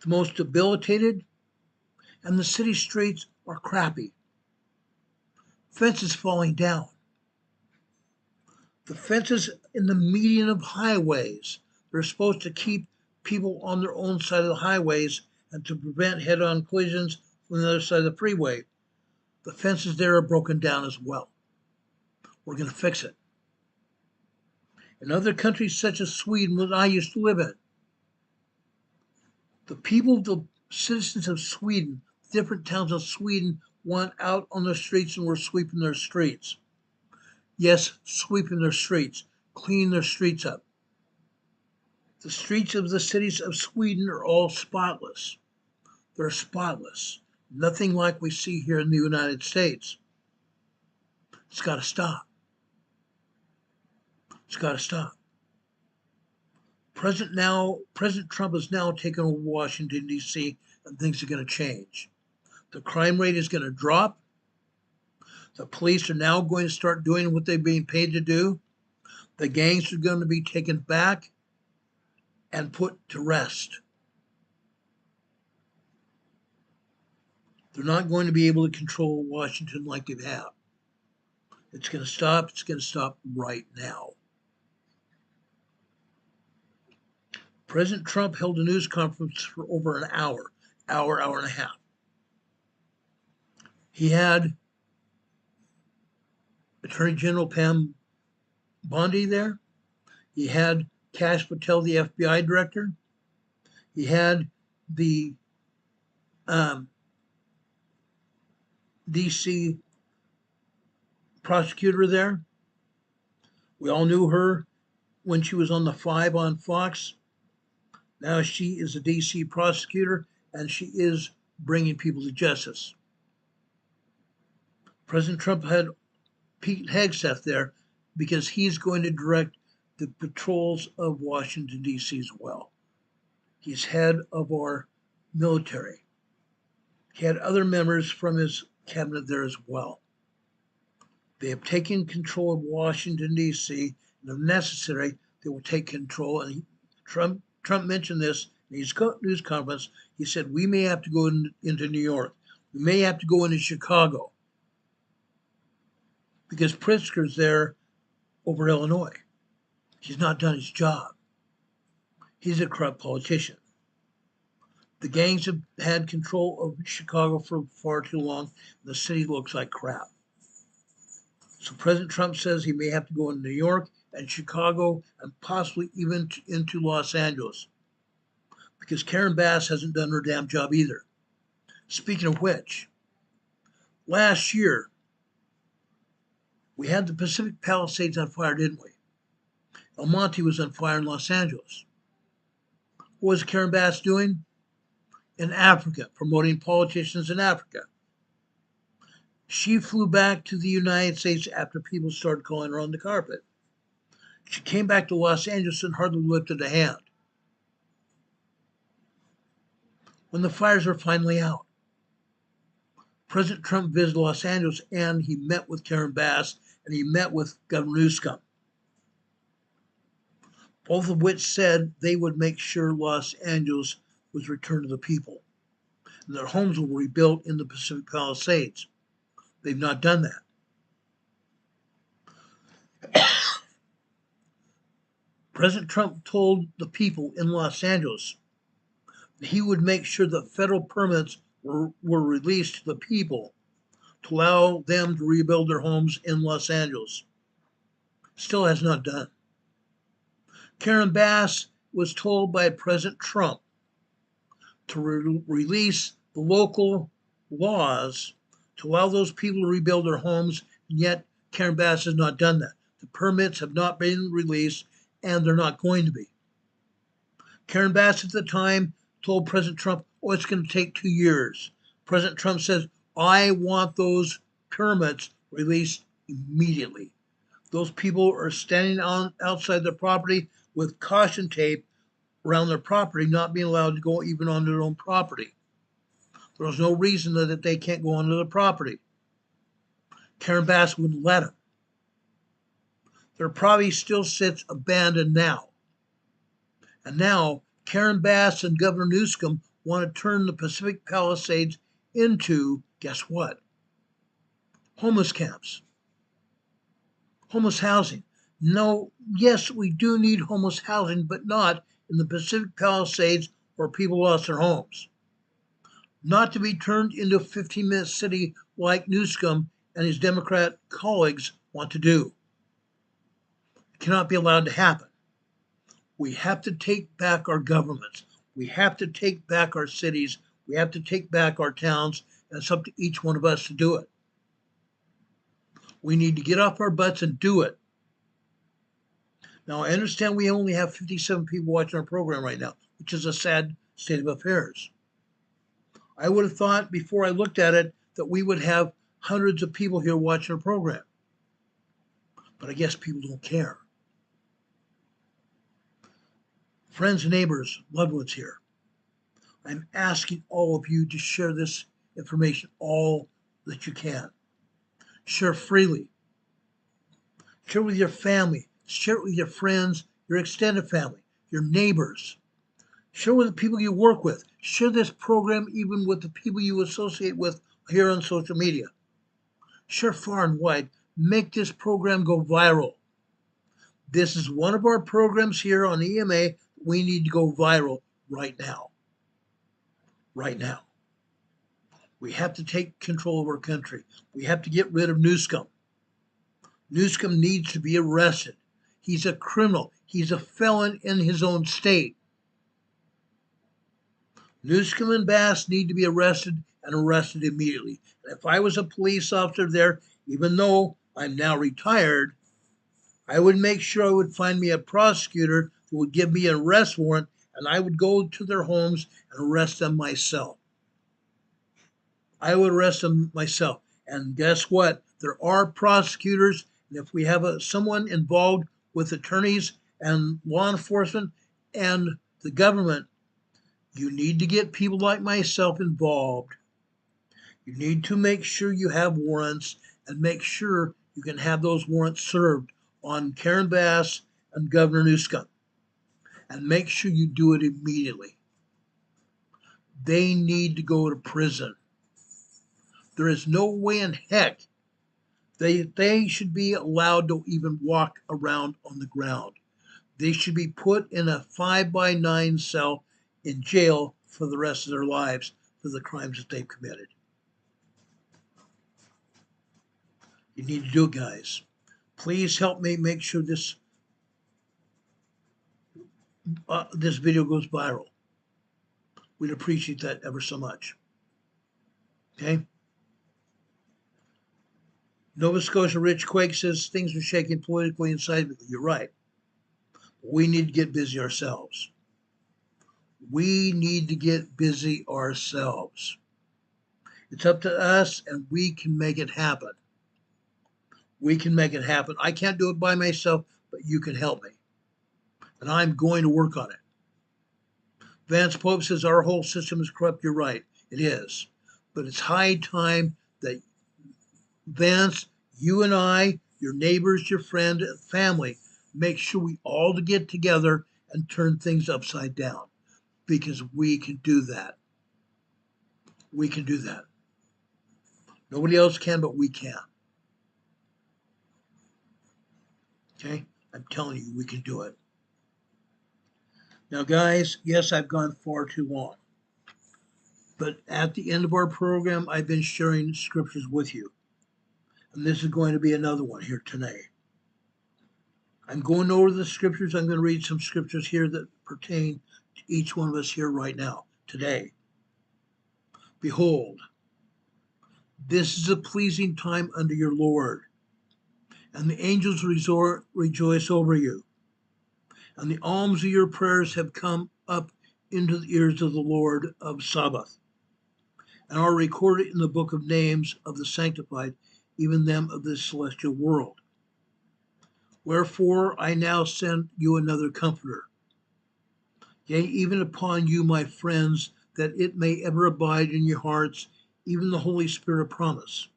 the most debilitated, and the city streets are crappy. Fences falling down. The fences in the median of highways, they're supposed to keep people on their own side of the highways and to prevent head-on collisions from the other side of the freeway. The fences there are broken down as well. We're going to fix it. In other countries such as Sweden, that I used to live in, the citizens of Sweden, different towns of Sweden, went out on the streets and were sweeping their streets. Yes, sweeping their streets, cleaning their streets up. The streets of the cities of Sweden are all spotless. They're spotless. Nothing like we see here in the United States. It's got to stop. It's got to stop. President Trump has now taken over Washington, D.C., and things are going to change. The crime rate is going to drop. The police are now going to start doing what they're being paid to do. The gangs are going to be taken back and put to rest. They're not going to be able to control Washington like they have. It's going to stop. It's going to stop right now. President Trump held a news conference for over an hour and a half. He had Attorney General Pam Bondi there. He had Kash Patel, the FBI director. He had the DC prosecutor there. We all knew her when she was on the 5 on Fox. Now she is a DC prosecutor, and she is bringing people to justice. President Trump had Pete Hegseth there because he's going to direct the patrols of Washington, D.C. as well. He's head of our military. He had other members from his cabinet there as well. They have taken control of Washington, D.C., and if necessary, they will take control. And Trump mentioned this in his news conference. He said, we may have to go into New York. We may have to go into Chicago because Pritzker's there over Illinois. He's not done his job. He's a corrupt politician. The gangs have had control of Chicago for far too long. The city looks like crap. So President Trump says he may have to go into New York and Chicago and possibly even into Los Angeles because Karen Bass hasn't done her damn job either. Speaking of which, last year, we had the Pacific Palisades on fire, didn't we? El Monte was on fire in Los Angeles. What was Karen Bass doing? In Africa, promoting politicians in Africa. She flew back to the United States after people started calling her on the carpet. She came back to Los Angeles and hardly lifted a hand. When the fires were finally out, President Trump visited Los Angeles and he met with Karen Bass and he met with Governor Newsom, both of which said they would make sure Los Angeles was returned to the people and their homes were rebuilt in the Pacific Palisades. They've not done that. President Trump told the people in Los Angeles that he would make sure that federal permits were released to the people to allow them to rebuild their homes in Los Angeles. Still has not done. Karen Bass was told by President Trump to release the local laws to allow those people to rebuild their homes, and yet Karen Bass has not done that. The permits have not been released, and they're not going to be. Karen Bass at the time told President Trump, oh, it's going to take 2 years. President Trump says, I want those permits released immediately. Those people are standing outside their property with caution tape around their property, not being allowed to go even on their own property. There's no reason that they can't go onto the property. Karen Bass wouldn't let them. Their property still sits abandoned now. And now Karen Bass and Governor Newsom want to turn the Pacific Palisades into, guess what? Homeless camps. Homeless housing. No, yes, we do need homeless housing, but not in the Pacific Palisades where people lost their homes. Not to be turned into a 15-minute city like Newsom and his Democrat colleagues want to do. It cannot be allowed to happen. We have to take back our governments. We have to take back our cities. We have to take back our towns, and it's up to each one of us to do it. We need to get off our butts and do it. Now, I understand we only have 57 people watching our program right now, which is a sad state of affairs. I would have thought before I looked at it that we would have hundreds of people here watching our program. But I guess people don't care. Friends, neighbors, loved ones here, I'm asking all of you to share this information all that you can. Share freely. Share with your family. Share it with your friends, your extended family, your neighbors. Share with the people you work with. Share this program even with the people you associate with here on social media. Share far and wide. Make this program go viral. This is one of our programs here on EMA. We need to go viral right now. Right now. We have to take control of our country. We have to get rid of Newsom. Newsom needs to be arrested. He's a criminal. He's a felon in his own state. Newsom and Bass need to be arrested and arrested immediately. And if I was a police officer there, even though I'm now retired, I would make sure I would find me a prosecutor who would give me an arrest warrant, and I would go to their homes and arrest them myself. I would arrest them myself. And guess what? There are prosecutors, and if we have someone involved with attorneys and law enforcement and the government, you need to get people like myself involved. You need to make sure you have warrants and make sure you can have those warrants served on Karen Bass and Governor Newsom. And make sure you do it immediately. They need to go to prison. There is no way in heck they should be allowed to even walk around on the ground. They should be put in a 5x9 cell in jail for the rest of their lives for the crimes that they've committed. You need to do it, guys. Please help me make sure this video goes viral. We'd appreciate that ever so much. Okay? Nova Scotia Rich Quake says things are shaking politically and seismically. You're right. We need to get busy ourselves. We need to get busy ourselves. It's up to us, and we can make it happen. We can make it happen. I can't do it by myself, but you can help me. And I'm going to work on it. Vance Pope says our whole system is corrupt. You're right. It is. But it's high time that Vance, you and I, your neighbors, your friend, and family, make sure we all get together and turn things upside down, because we can do that. We can do that. Nobody else can, but we can. Okay? I'm telling you, we can do it. Now, guys, yes, I've gone far too long. But at the end of our program, I've been sharing scriptures with you. And this is going to be another one here today. I'm going over the scriptures. I'm going to read some scriptures here that pertain to each one of us here right now, today. Behold, this is a pleasing time unto your Lord, and the angels rejoice over you, and the alms of your prayers have come up into the ears of the Lord of Sabaoth, and are recorded in the book of names of the sanctified, even them of this celestial world. Wherefore I now send you another comforter, yea, even upon you, my friends, that it may ever abide in your hearts, even the Holy Spirit of promise,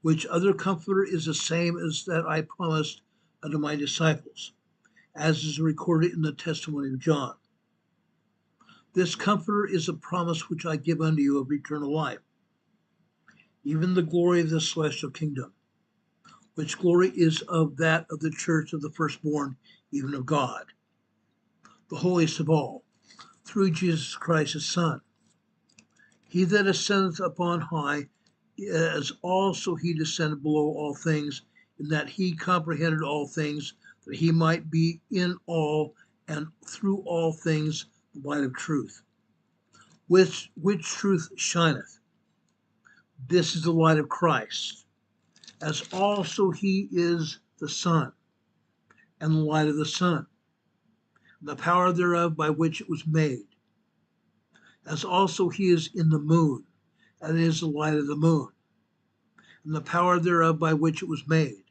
which other comforter is the same as that I promised unto my disciples, as is recorded in the testimony of John. This comforter is a promise which I give unto you of eternal life, even the glory of the celestial kingdom, which glory is of that of the church of the firstborn, even of God, the holiest of all, through Jesus Christ his Son. He that ascendeth upon high, as also he descended below all things, in that he comprehended all things, that he might be in all, and through all things the light of truth. Which truth shineth? This is the light of Christ, as also he is the sun, and the light of the sun, and the power thereof by which it was made, as also he is in the moon, and is the light of the moon, and the power thereof by which it was made,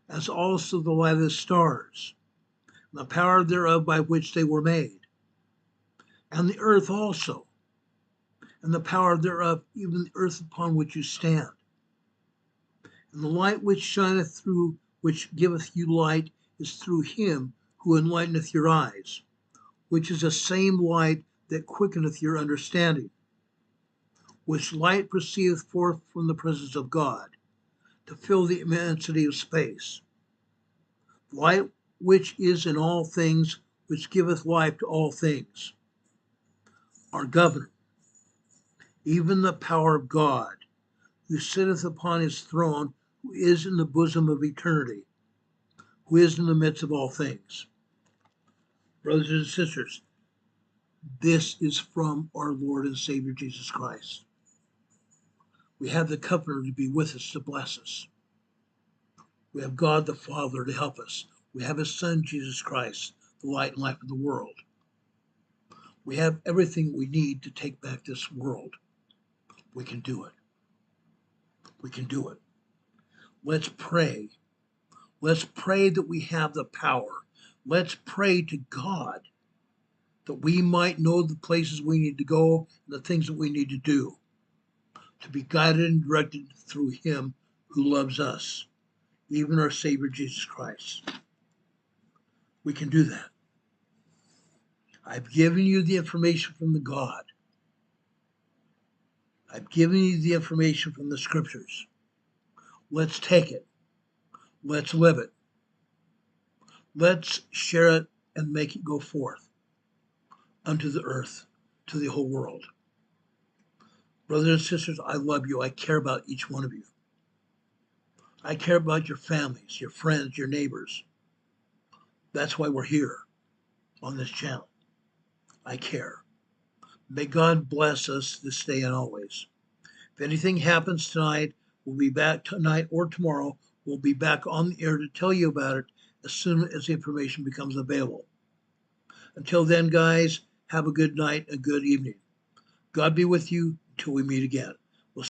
as also the light of the stars, and the power thereof by which they were made, and the earth also, and the power thereof, even the earth upon which you stand. And the light which shineth through, which giveth you light, is through him who enlighteneth your eyes, which is the same light that quickeneth your understanding, which light proceedeth forth from the presence of God, to fill the immensity of space. Light which is in all things, which giveth life to all things. Our governor, even the power of God, who sitteth upon his throne, who is in the bosom of eternity, who is in the midst of all things. Brothers and sisters, this is from our Lord and Savior Jesus Christ. We have the Comforter to be with us, to bless us. We have God the Father to help us. We have his Son, Jesus Christ, the light and life of the world. We have everything we need to take back this world. We can do it. We can do it. Let's pray. Let's pray that we have the power. Let's pray to God that we might know the places we need to go and the things that we need to do, to be guided and directed through him who loves us, even our Savior Jesus Christ. We can do that. I've given you the information from the God. I've given you the information from the scriptures. Let's take it. Let's live it. Let's share it and make it go forth unto the earth, to the whole world. Brothers and sisters, I love you. I care about each one of you. I care about your families, your friends, your neighbors. That's why we're here on this channel. I care. May God bless us this day and always. If anything happens tonight, we'll be back tonight or tomorrow. We'll be back on the air to tell you about it as soon as the information becomes available. Until then, guys, have a good night and good evening. God be with you until we meet again.